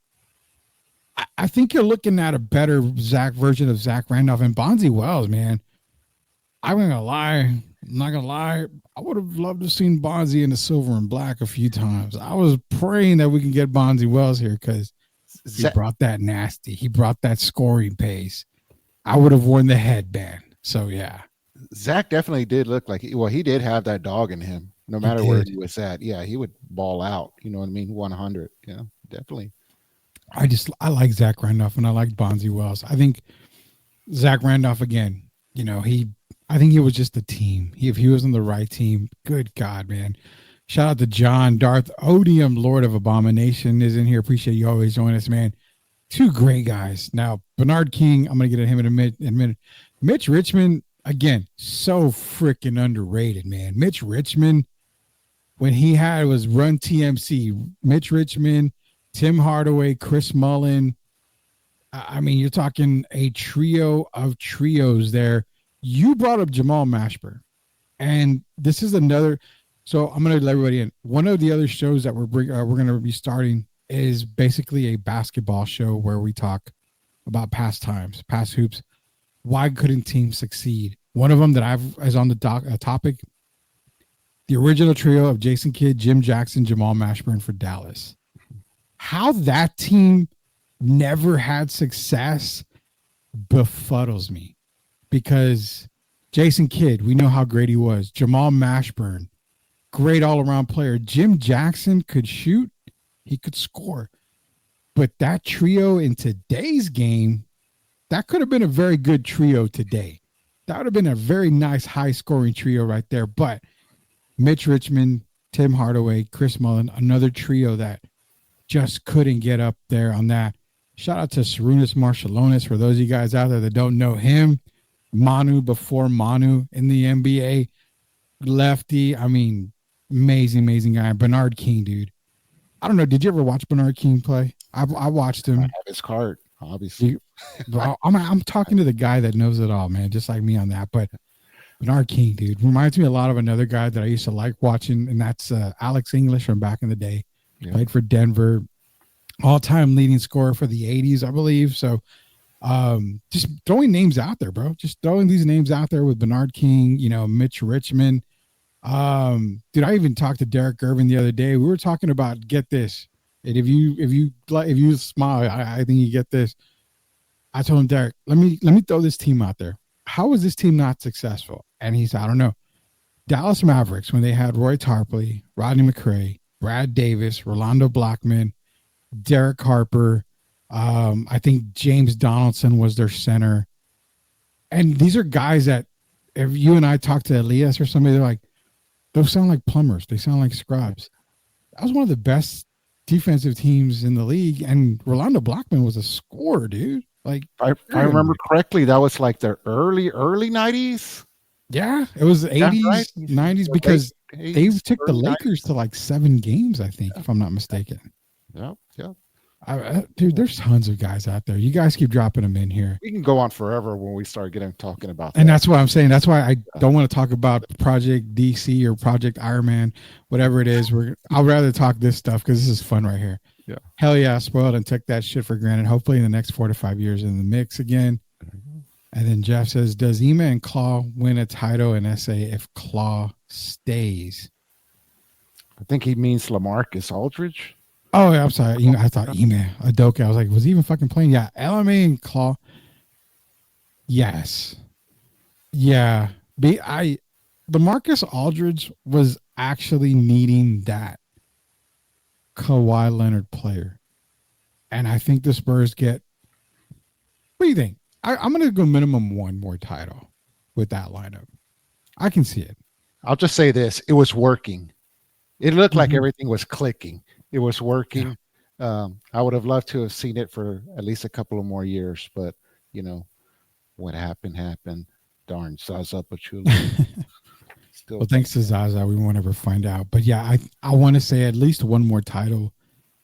I think you're looking at a better version of Zach Randolph. And Bonzi Wells, man, I'm not gonna lie. I would have loved to have seen Bonzi in the silver and black a few times. I was praying that we can get Bonzi Wells here because he brought that nasty. He brought that scoring pace. I would have worn the headband. So yeah, Zach definitely did look like he did have that dog in him. No matter where he was at, yeah, he would ball out. You know what I mean? 100. Yeah, definitely. I like Zach Randolph and I like Bonzi Wells. I think Zach Randolph again. You know, I think he was just a team. If he was on the right team, good God, man. Shout out to John Darth Odium, Lord of Abomination, is in here. Appreciate you always joining us, man. 2 great guys. Now, Bernard King, I'm going to get at him in a minute. Mitch Richmond, again, so freaking underrated, man. Mitch Richmond, when he was Run TMC, Mitch Richmond, Tim Hardaway, Chris Mullen. I mean, you're talking a trio of trios there. You brought up Jamal Mashburn, and this is another. So I'm going to let everybody in. One of the other shows that we're going to be starting is basically a basketball show where we talk about past times, past hoops. Why couldn't teams succeed? One of them that is on the topic, the original trio of Jason Kidd, Jim Jackson, Jamal Mashburn for Dallas. How that team never had success befuddles me, because Jason Kidd, we know how great he was. Jamal Mashburn, great all-around player. Jim Jackson could shoot. He could score. But that trio in today's game, that could have been a very good trio today. That would have been a very nice high-scoring trio right there. But Mitch Richmond, Tim Hardaway, Chris Mullen, another trio that just couldn't get up there on that. Shout out to Sarunas Marshallonis. For those of you guys out there that don't know him, Manu before Manu in the NBA. Lefty. I mean, amazing guy. Bernard King, dude. I don't know. Did you ever watch Bernard King play? I watched him. I have his card, obviously. I'm talking to the guy that knows it all, man, just like me on that. But Bernard King, dude, reminds me a lot of another guy that I used to like watching, and that's Alex English from back in the day. Yeah. Played for Denver, all-time leading scorer for the 80s, I believe. So just throwing names out there, bro. Just throwing these names out there with Bernard King, Mitch Richmond. Dude, I even talked to Derek Irvin the other day. We were talking about, get this. And if you smile, I think you get this. I told him, Derek, let me throw this team out there. How was this team not successful? And he said, I don't know. Dallas Mavericks, when they had Roy Tarpley, Rodney McRae, Brad Davis, Rolando Blackman, Derek Harper, I think James Donaldson was their center. And these are guys that if you and I talk to Elias or somebody, they're like, those sound like plumbers. They sound like scrubs. That was one of the best defensive teams in the league. And Rolando Blackman was a scorer, dude. Like, If I remember correctly, that was like the early 90s. Yeah, it was 80s, right? 90s, because they took the 90s. Lakers to like 7 games, I think, if I'm not mistaken. Yep. Dude, there's tons of guys out there. You guys keep dropping them in here. We can go on forever when we start talking about that. And that's what I'm saying. That's why I don't want to talk about Project DC or Project Iron Man, whatever it is. I'll rather talk this stuff because this is fun right here. Yeah. Hell yeah, spoiled and took that shit for granted. Hopefully in the next 4 to 5 years in the mix again. And then Jeff says, does Ema and Claw win a title in SA if Claw stays? I think he means LaMarcus Aldridge. Oh, yeah, I'm sorry. I thought Ema Adoka. I was like, was he even fucking playing? Yeah, LMA and Claw. Yes. Yeah. The Marcus Aldridge was actually needing that Kawhi Leonard player. And I think the Spurs get, what do you think? I'm going to go minimum 1 more title with that lineup. I can see it. I'll just say this. It was working. It looked like everything was clicking. It was working. Yeah. I would have loved to have seen it for at least a couple of more years, but what happened. Darn Zaza Pachulia. Well, thanks to Zaza, we won't ever find out. But yeah, I want to say at least 1 more title.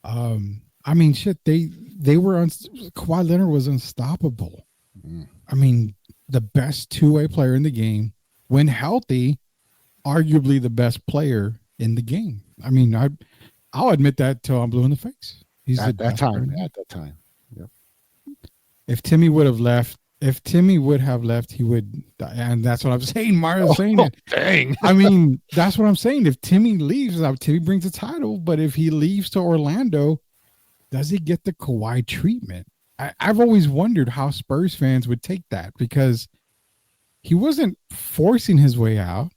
I mean, shit, they were Kawhi Leonard was unstoppable. I mean, the best 2-way player in the game, when healthy, arguably the best player in the game. I mean, I'll admit that till I'm blue in the face. He's at that time. Yep. If Timmy would have left, he would, and that's what I'm saying. Mario's saying it. Dang. I mean, that's what I'm saying. If Timmy leaves, Timmy brings the title, but if he leaves to Orlando, does he get the Kawhi treatment? I've always wondered how Spurs fans would take that, because he wasn't forcing his way out,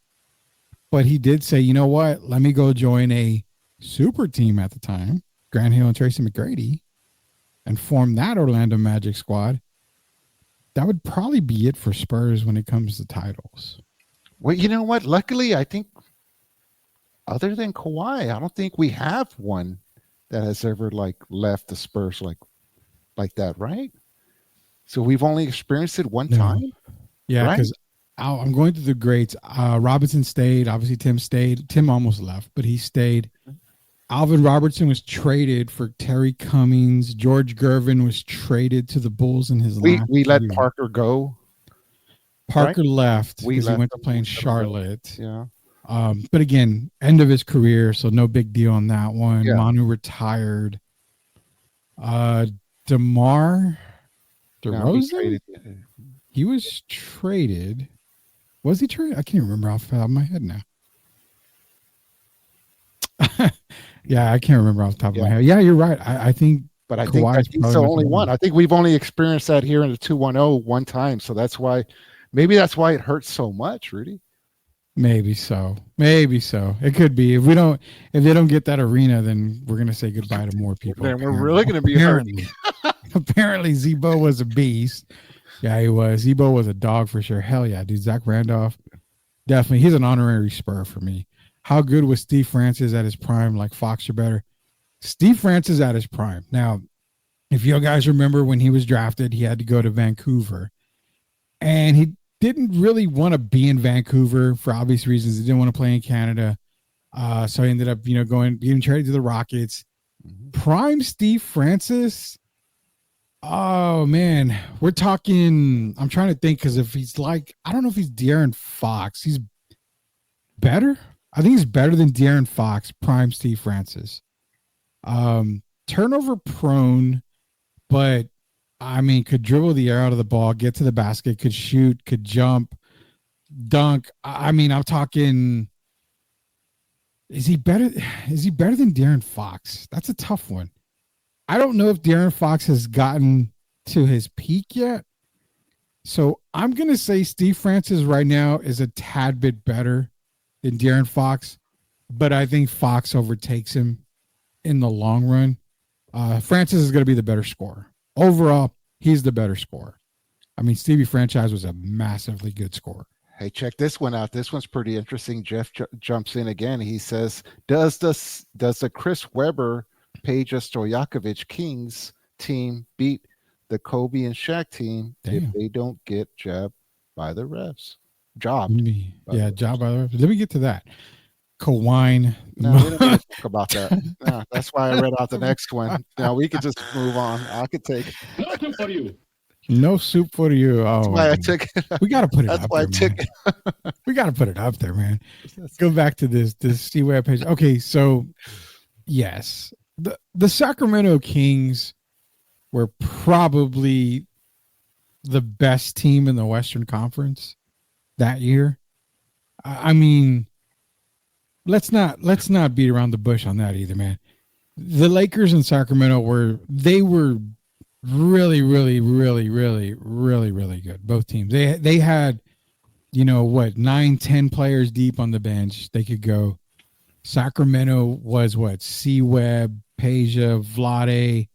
but he did say, you know what, let me go join a super team at the time, Grant Hill and Tracy McGrady, and form that Orlando Magic squad. That would probably be it for Spurs when it comes to titles. Well, you know what? Luckily, I think other than Kawhi, I don't think we have one that has ever left the Spurs like that, right? So we've only experienced it one time. Yeah, right? because I'm going through the greats. Robinson stayed. Obviously, Tim stayed. Tim almost left, but he stayed. Alvin Robertson was traded for Terry Cummings. George Gervin was traded to the Bulls in his last we let year. Parker go. Parker left We because he let went to him play in go. Charlotte. Yeah. But again, end of his career, so no big deal on that one. Yeah. Manu retired. DeMar DeRozan? He was traded. Was he traded? I can't remember off the top of my head now. Yeah, I can't remember off the top of my head. Yeah, you're right. I think, but I think Kawhi's he's the only one. I think we've only experienced that here in the 2-1-0 one time, so that's why. Maybe that's why it hurts so much, Rudy. Maybe so. It could be. If they don't get that arena, then we're gonna say goodbye to more people. Then we're really gonna be hurt. Apparently, Zebo was a beast. Yeah, he was. Zebo was a dog for sure. Hell yeah, dude. Zach Randolph, definitely. He's an honorary Spur for me. How good was Steve Francis at his prime? Like Fox or better. Steve Francis at his prime. Now, if you guys remember when he was drafted, he had to go to Vancouver, and didn't really want to be in Vancouver for obvious reasons. He didn't want to play in Canada. So he ended up, being traded to the Rockets. Prime Steve Francis. Oh man, we're talking. I'm trying to think because if he's like, I don't know if he's De'Aaron Fox. He's better. I think he's better than De'Aaron Fox. Prime Steve Francis. Turnover prone, but I mean, could dribble the air out of the ball, get to the basket, could shoot, could jump, dunk. I mean, I'm talking. Is he better? Is he better than De'Aaron Fox? That's a tough one. I don't know if De'Aaron Fox has gotten to his peak yet. So I'm going to say Steve Francis right now is a tad bit better than De'Aaron Fox, but I think Fox overtakes him in the long run. Francis is going to be the better scorer. Overall, he's the better scorer. I mean, Stevie Franchise was a massively good scorer. Hey, check this one out. This one's pretty interesting. Jeff jumps in again. He says, does the Chris Webber Peja Stojakovic Kings team beat the Kobe and Shaq team if they don't get jabbed by the refs? Job by the refs. Let me get to that. Kawhi. No, we don't need to talk about that. No, that's why I read out the next one. Now we could just move on. I could take no soup for you. No soup for you. Oh, that's why I took it. We got to put it that's up why there, I took it. We got to put it up there, man. Go back to this Steve Webb page. Okay, so yes, the Sacramento Kings were probably the best team in the Western Conference that year. I mean, let's not beat around the bush on that either, man. The Lakers in Sacramento were really, really, really, really, really, really good. Both teams. They had, 9, 10 players deep on the bench. They could go. Sacramento was C-Webb, Peja, Vlade,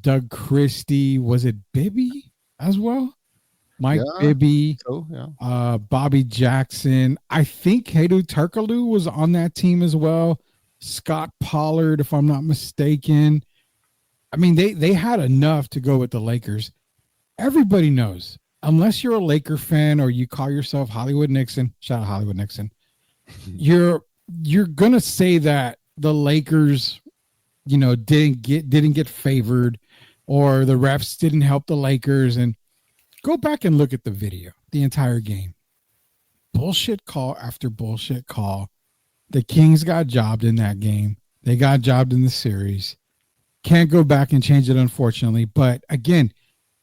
Doug Christie. Was it Bibby as well? Mike Bibby, Bobby Jackson. I think Hedo Turkoglu was on that team as well. Scott Pollard, if I'm not mistaken. I mean, they had enough to go with the Lakers. Everybody knows, unless you're a Laker fan or you call yourself Hollywood Nixon, shout out Hollywood Nixon, you're gonna say that the Lakers, didn't get favored, or the refs didn't help the Lakers. And go back and look at the video, the entire game. Bullshit call after bullshit call. The Kings got jobbed in that game. They got jobbed in the series. Can't go back and change it, unfortunately. But again,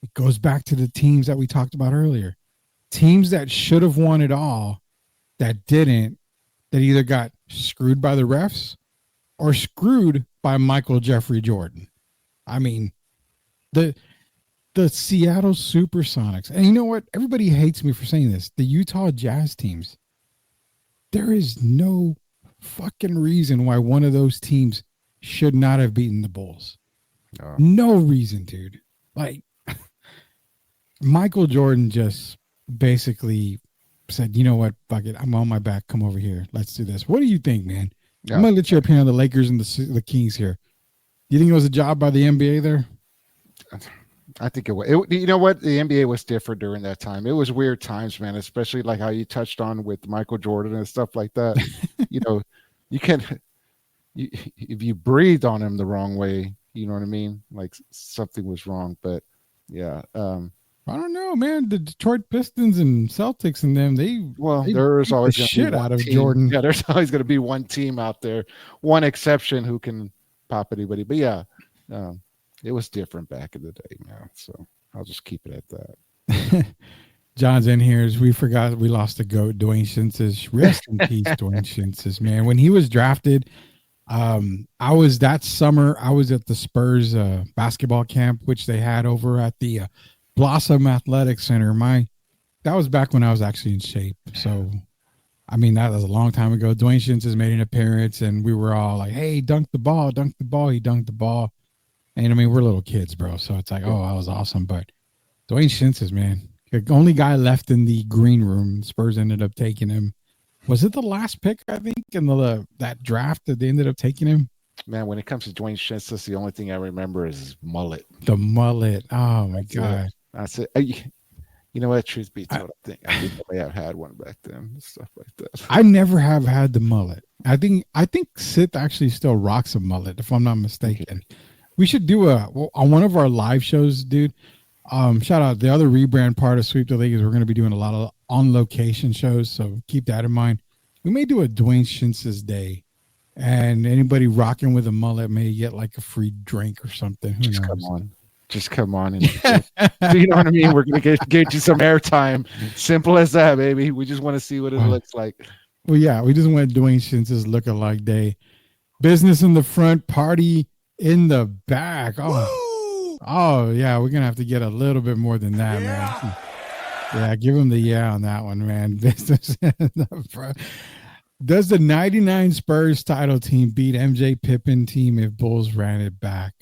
it goes back to the teams that we talked about earlier. Teams that should have won it all, that didn't, that either got screwed by the refs or screwed by Michael Jeffrey Jordan. I mean, the Seattle Supersonics. And you know what? Everybody hates me for saying this. The Utah Jazz teams. There is no fucking reason why one of those teams should not have beaten the Bulls. No reason, dude. Like, Michael Jordan just basically said, you know what? Fuck it. I'm on my back. Come over here. Let's do this. What do you think, man? I'm going to let your opinion on the Lakers and the Kings here. Do you think it was a job by the NBA there? I think it was. You know what? The NBA was different during that time. It was weird times, man, especially like how you touched on with Michael Jordan and stuff like that. You can't, if you breathed on him the wrong way, you know what I mean? Like something was wrong. But yeah. I don't know, man. The Detroit Pistons and Celtics and them, there's always the shit out of team. Jordan. Yeah, there's always going to be one team out there, one exception who can pop anybody. But yeah, it was different back in the day, man. So I'll just keep it at that. John's in here. We forgot we lost the GOAT, Dwayne Shinsis. Rest in peace, Dwayne Shinsis, man. When he was drafted, I was at the Spurs basketball camp, which they had over at the Blossom Athletic Center. That was back when I was actually in shape. So, I mean, that was a long time ago. Dwayne Shinsis made an appearance, and we were all like, hey, dunk the ball, dunk the ball. He dunked the ball. And I mean, we're little kids, bro. So it's like, oh, that was awesome. But Dwayne Shinsis, man, the only guy left in the green room. Spurs ended up taking him. Was it the last pick, I think, in that draft that they ended up taking him? Man, when it comes to Dwayne Shinsis, the only thing I remember is his mullet. The mullet. Oh, my God. That's it. You know what? Truth be I, told, I think I may have had one back then and stuff like that. I never have had the mullet. I think Sith actually still rocks a mullet, if I'm not mistaken. We should do on one of our live shows, dude. Shout out the other rebrand part of Sweep the League is we're going to be doing a lot of on location shows, so keep that in mind. We may do a Dwayne Shintz's day, and anybody rocking with a mullet may get like a free drink or something. Who Just knows? come on. Just come on. And you know what I mean? We're going to get you some airtime. Simple as that, baby. We just want to see what it looks like. Well, yeah, we just want Dwayne Shintz's lookalike day. Business in the front, party in the back. Oh yeah, we're gonna have to get a little bit more than that, man. Yeah, give him the on that one, man. Business in the front. Does the 99 Spurs title team beat MJ Pippen team if Bulls ran it back?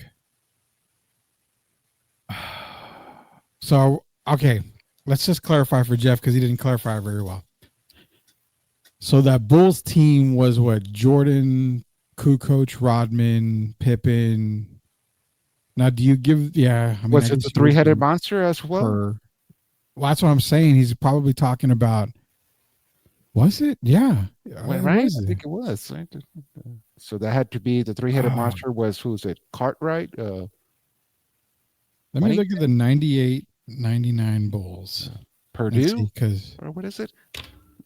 So, okay, let's just clarify for Jeff because he didn't clarify very well. So that Bulls team was what? Jordan, Kukoc, Rodman, Pippen. Now, do you give? Yeah, I mean, Was it the three-headed monster as well? Well, that's what I'm saying. He's probably talking about. Was it? Yeah, right. I think it was. Right? So that had to be the three-headed monster. Was who's it? Cartwright. Let me look at the 98-99 Bulls. Purdue. Because or what is it?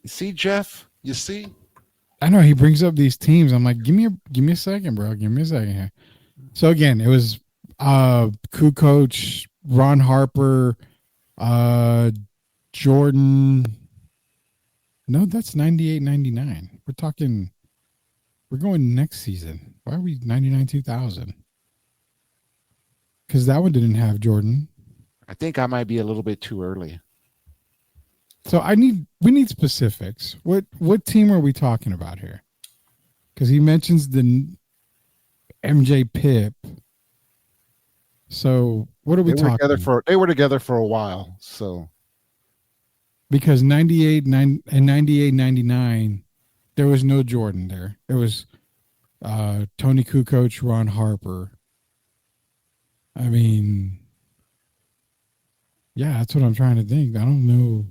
You see, Jeff. You see. I know he brings up these teams. I'm like, give me a second, bro. Give me a second here. So again, it was Kukoc, Ron Harper, Jordan. No, that's 98-99. We're going next season. Why are we 99-2000? Because that one didn't have Jordan. I think I might be a little bit too early. So we need specifics. What team are we talking about here? Because he mentions the MJ Pip. So what are we talking about? They were together for a while. So because 98-99, there was no Jordan there. It was Tony Kukoc, Ron Harper. I mean, yeah, that's what I'm trying to think. I don't know.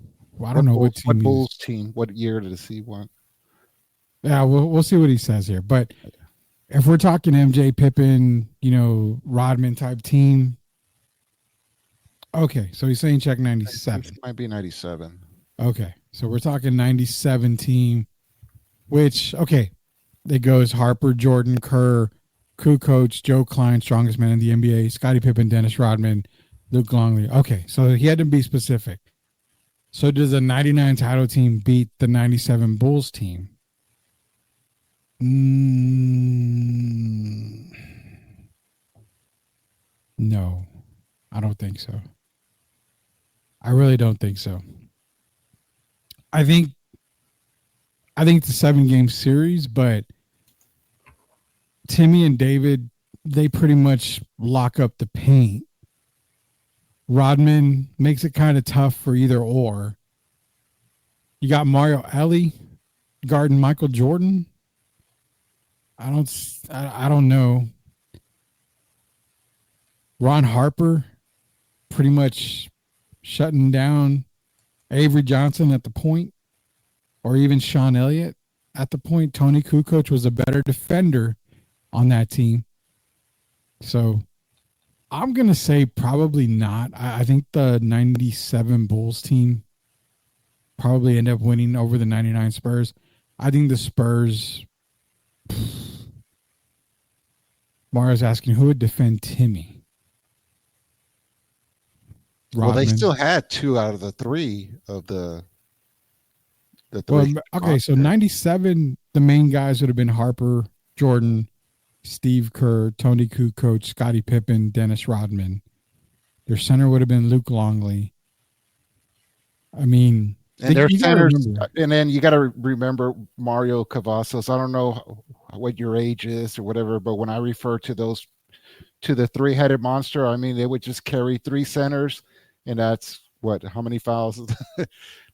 I don't know what team. What Bulls team? What year did he want? Yeah, we'll see what he says here. But if we're talking MJ Pippen, Rodman type team. Okay, so he's saying check 97. It might be 97. Okay, so we're talking 97 team, which, okay, it goes Harper, Jordan, Kerr, Kukoc, Joe Klein, strongest man in the NBA, Scottie Pippen, Dennis Rodman, Luke Longley. Okay, so he had to be specific. So does the 99 title team beat the 97 Bulls team? No, I don't think so. I really don't think so. I think it's a 7-game series, but Timmy and David, they pretty much lock up the paint. Rodman makes it kind of tough for either or. You got Mario Elie guarding Michael Jordan. I don't know. Ron Harper pretty much shutting down Avery Johnson at the point, or even Sean Elliott at the point. Tony Kukoc was a better defender on that team. So I'm going to say probably not. I think the 97 Bulls team probably end up winning over the 99 Spurs. I think the Spurs... Mario's asking who would defend Timmy. Rodman. Well, they still had 2 out of the 3 of the 3. Well, okay, so 97, the main guys would have been Harper, Jordan, Steve Kerr, Tony Kukoc, Scottie Pippen, Dennis Rodman. Their center would have been Luke Longley. I mean, and their centers, and then you got to remember Mario Cavazos. I don't know what your age is or whatever, but when I refer to the 3-headed monster, I mean, they would just carry 3 centers, and that's how many fouls?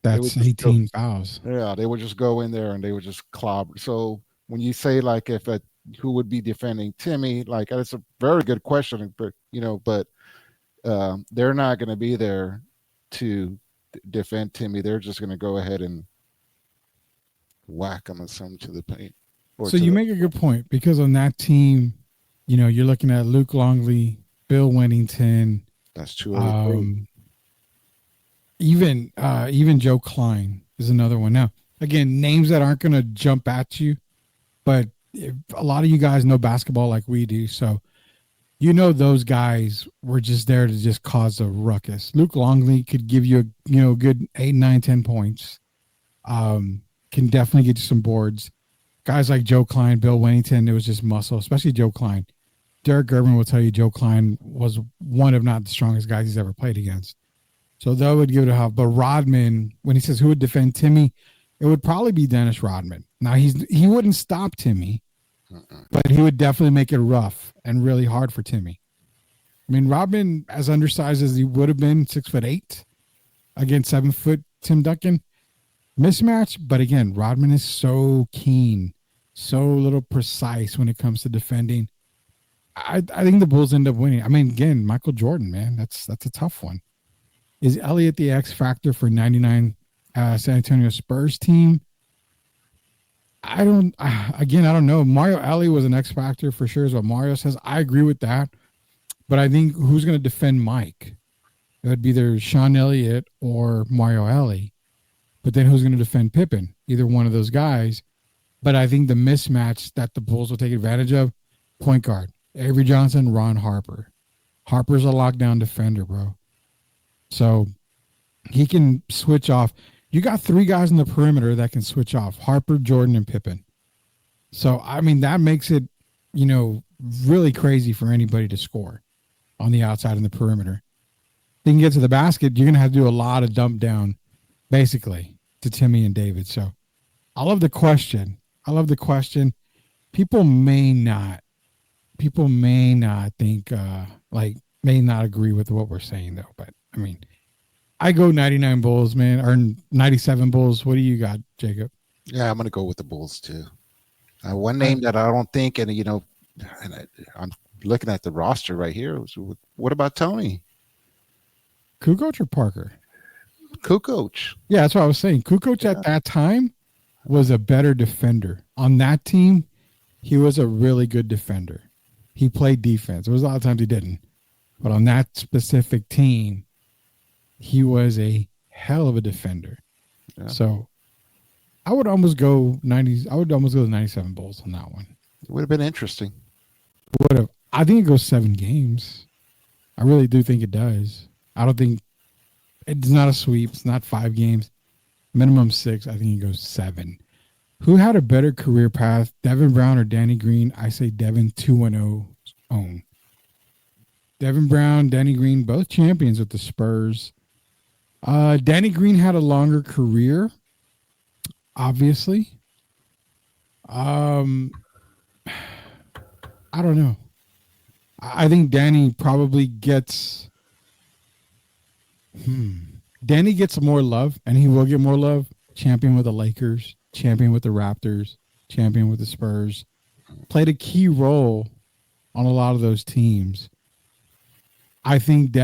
That's 18 fouls. Yeah, they would just go in there and they would just clobber. So when you say like who would be defending Timmy, like that's a very good question, but they're not going to be there to defend Timmy. They're just going to go ahead and whack him or something to the paint. So you make a good point, because on that team, you're looking at Luke Longley, Bill Wennington. That's true. Even Joe Klein is another one. Now, again, names that aren't going to jump at you, but a lot of you guys know basketball like we do, so those guys were just there to just cause a ruckus. Luke Longley could give you a good 8, 9, 10 points. Can definitely get you some boards. Guys like Joe Klein, Bill Wennington, it was just muscle, especially Joe Klein. Derek Gervin will tell you Joe Klein was one of not the strongest guys he's ever played against. So that would give it a half. But Rodman, when he says who would defend Timmy, it would probably be Dennis Rodman. Now, he wouldn't stop Timmy, but he would definitely make it rough and really hard for Timmy. I mean, Rodman, as undersized as he would have been, 6'8", against 7' Tim Duncan, mismatch. But again, Rodman is so keen, so little precise when it comes to defending. I think the Bulls end up winning. I mean, again, Michael Jordan, man, that's a tough one. Is Elliott the X factor for 99 San Antonio Spurs team? I don't know. Mario Ellie was an X factor for sure, is what Mario says. I agree with that. But I think who's going to defend Mike? It would be either Sean Elliott or Mario Ellie. But then who's going to defend Pippen? Either one of those guys. But I think the mismatch that the Bulls will take advantage of, point guard, Avery Johnson, Ron Harper. Harper's a lockdown defender, bro. So he can switch off. You got 3 guys in the perimeter that can switch off: Harper, Jordan, and Pippen. So, I mean, that makes it, really crazy for anybody to score on the outside in the perimeter. They can get to the basket. You're going to have to do a lot of dump down, basically, to Timmy and David. So I love the question. People may not think, may not agree with what we're saying, though. But, I mean, I go 99 Bulls, man, or 97 Bulls. What do you got, Jacob? Yeah, I'm going to go with the Bulls, too. One name that I don't think, and, I'm looking at the roster right here. What about Tony? Kukoc or Parker? Kukoc. Yeah, that's what I was saying. Kukoc at that time was a better defender. On that team, he was a really good defender. He played defense. There was a lot of times he didn't. But on that specific team, he was a hell of a defender. Yeah. So I would almost go 90s. I would almost go the 97 Bulls on that one. It would have been interesting. I think it goes 7 games. I really do think it does. I don't think it's not a sweep. It's not 5 games. Minimum 6. I think it goes 7. Who had a better career path, Devin Brown or Danny Green? I say Devin 2-0 own. Devin Brown, Danny Green, both champions with the Spurs. Danny Green had a longer career, obviously. I don't know. I think Danny probably gets Danny gets more love, and he will get more love. Champion with the Lakers, champion with the Raptors, champion with the Spurs. Played a key role on a lot of those teams. I think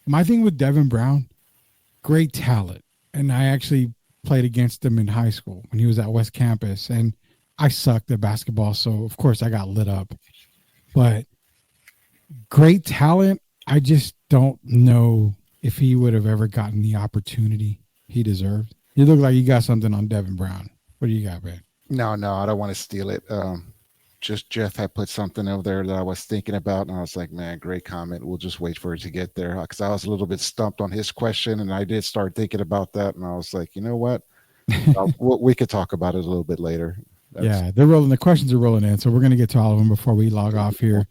my thing with Devin Brown, great talent. And I actually played against him in high school when he was at West Campus. And I sucked at basketball, so of course I got lit up. But great talent, I just don't know if he would have ever gotten the opportunity he deserved. You look like you got something on Devin Brown. What do you got, man? No, I don't want to steal it. Just Jeff had put something over there that I was thinking about, and I was like, man, great comment. We'll just wait for it to get there, because I was a little bit stumped on his question, and I did start thinking about that, and I was like, you know what? We could talk about it a little bit later. Yeah, they're rolling. The questions are rolling in, so we're going to get to all of them before we log off here.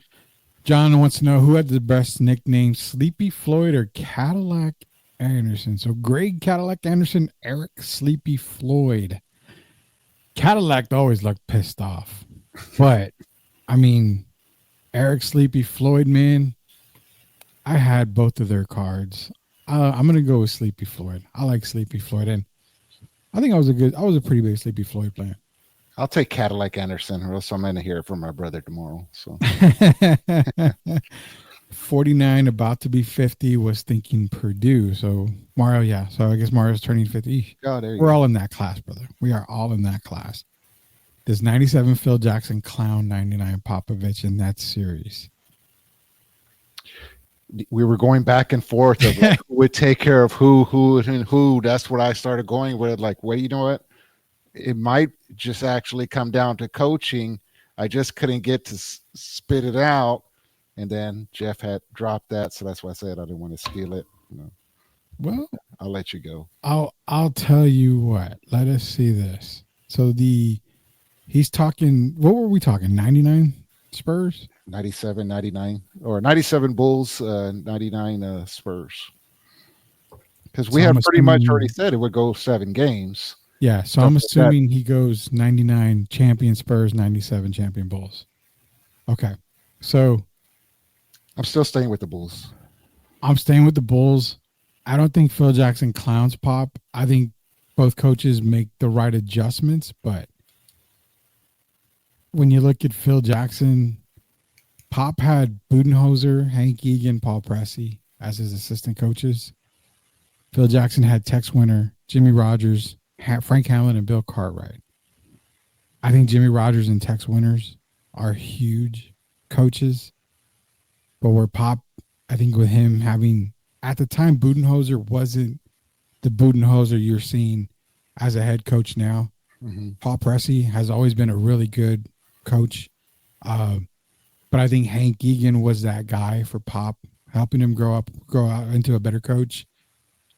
John wants to know who had the best nickname, Sleepy Floyd or Cadillac Anderson. So Greg Cadillac Anderson, Eric Sleepy Floyd. Cadillac always looked pissed off. But, I mean, Eric Sleepy Floyd, man, I had both of their cards. I'm going to go with Sleepy Floyd. I like Sleepy Floyd. And I think I was a pretty big Sleepy Floyd player. I'll take Cadillac Anderson, or else I'm going to hear it from my brother tomorrow. So 49, about to be 50, was thinking Purdue. So Mario, yeah. So I guess Mario's turning 50. Oh, there you We're go. all in that class, brother. We are all in that class. Does 97 Phil Jackson clown 99 Popovich in that series? We were going back and forth of like, who would take care of who, and who. That's what I started going with. Like, well, you know what? It might just actually come down to coaching. I just couldn't get to spit it out. And then Jeff had dropped that. So that's why I said I didn't want to steal it. Well, I'll let you go. I'll tell you what. Let us see this. So he's talking, what were we talking? 99 Spurs? 97, 99, or 97 Bulls, 99 Spurs. Because we had pretty much already said it would go 7 games. Yeah, so I'm assuming he goes 99 champion Spurs, 97 champion Bulls. Okay, so I'm still staying with the Bulls. I'm staying with the Bulls. I don't think Phil Jackson clowns Pop. I think both coaches make the right adjustments, but when you look at Phil Jackson, Pop had Budenholzer, Hank Egan, Paul Pressey as his assistant coaches. Phil Jackson had Tex Winter, Jimmy Rogers, Frank Hamlin, and Bill Cartwright. I think Jimmy Rogers and Tex Winters are huge coaches. But where Pop, I think with him having, at the time, Budenholzer wasn't the Budenholzer you're seeing as a head coach now. Mm-hmm. Paul Pressey has always been a really good coach. But I think Hank Egan was that guy for Pop, helping him grow out into a better coach.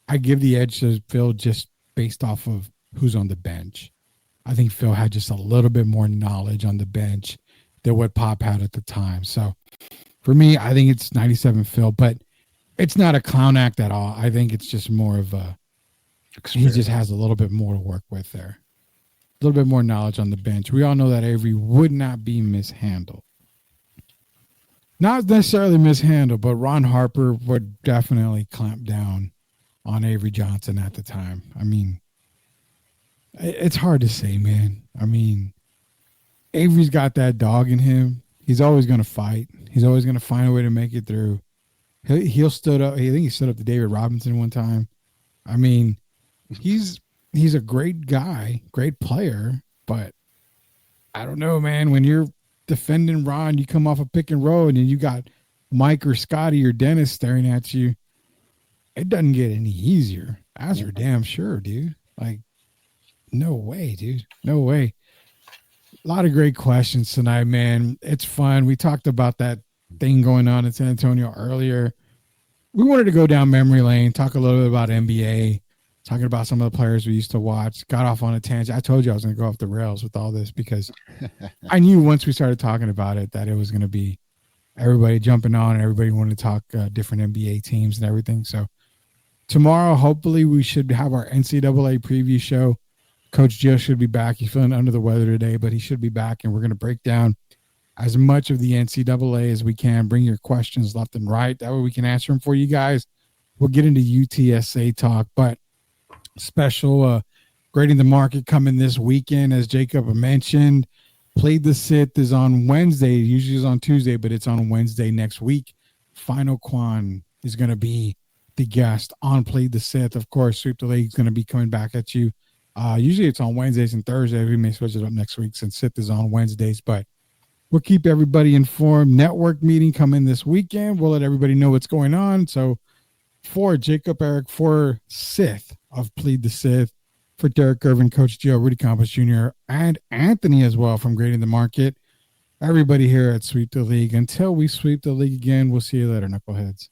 I give the edge to Phil just based off of who's on the bench. I think Phil had just a little bit more knowledge on the bench than what Pop had at the time. So for me, I think it's 97 Phil, but it's not a clown act at all. I think it's just more of a, he just has a little bit more to work with there. A little bit more knowledge on the bench. We all know that Avery would not be mishandled. Not necessarily mishandled, but Ron Harper would definitely clamp down on Avery Johnson at the time. I mean, it's hard to say, man. I mean, Avery's got that dog in him. He's always going to fight. He's always going to find a way to make it through. He'll stood up. I think he stood up to David Robinson one time. I mean, he's a great guy, great player, but I don't know, man. When you're defending Ron, you come off a pick and roll, and then you got Mike or Scotty or Dennis staring at you. It doesn't get any easier. That's for damn sure, dude. Like, no way, dude. No way. A lot of great questions tonight, man. It's fun. We talked about that thing going on in San Antonio earlier. We wanted to go down memory lane, talk a little bit about NBA, talking about some of the players we used to watch. Got off on a tangent. I told you I was going to go off the rails with all this because I knew once we started talking about it that it was going to be everybody jumping on and everybody wanted to talk different NBA teams and everything. So tomorrow, hopefully, we should have our NCAA preview show. Coach Joe should be back. He's feeling under the weather today, but he should be back, and we're going to break down as much of the NCAA as we can. Bring your questions left and right. That way we can answer them for you guys. We'll get into UTSA talk, but special grading the market coming this weekend, as Jacob mentioned. Played the Sith is on Wednesday. Usually it's on Tuesday, but it's on Wednesday next week. Final Quan is going to be the guest on Played the Sith. Of course, Sweep the League is going to be coming back at you. Usually it's on Wednesdays and Thursdays. We may switch it up next week since Sith is on Wednesdays, but we'll keep everybody informed. Network meeting coming this weekend. We'll let everybody know what's going on. So for Jacob, Eric, for Sith of Plead the Sith, for Derek Irvin, Coach Joe, Rudy Campos Jr., and Anthony as well from Grading the Market, everybody here at Sweep the League. Until we sweep the league again, we'll see you later, knuckleheads.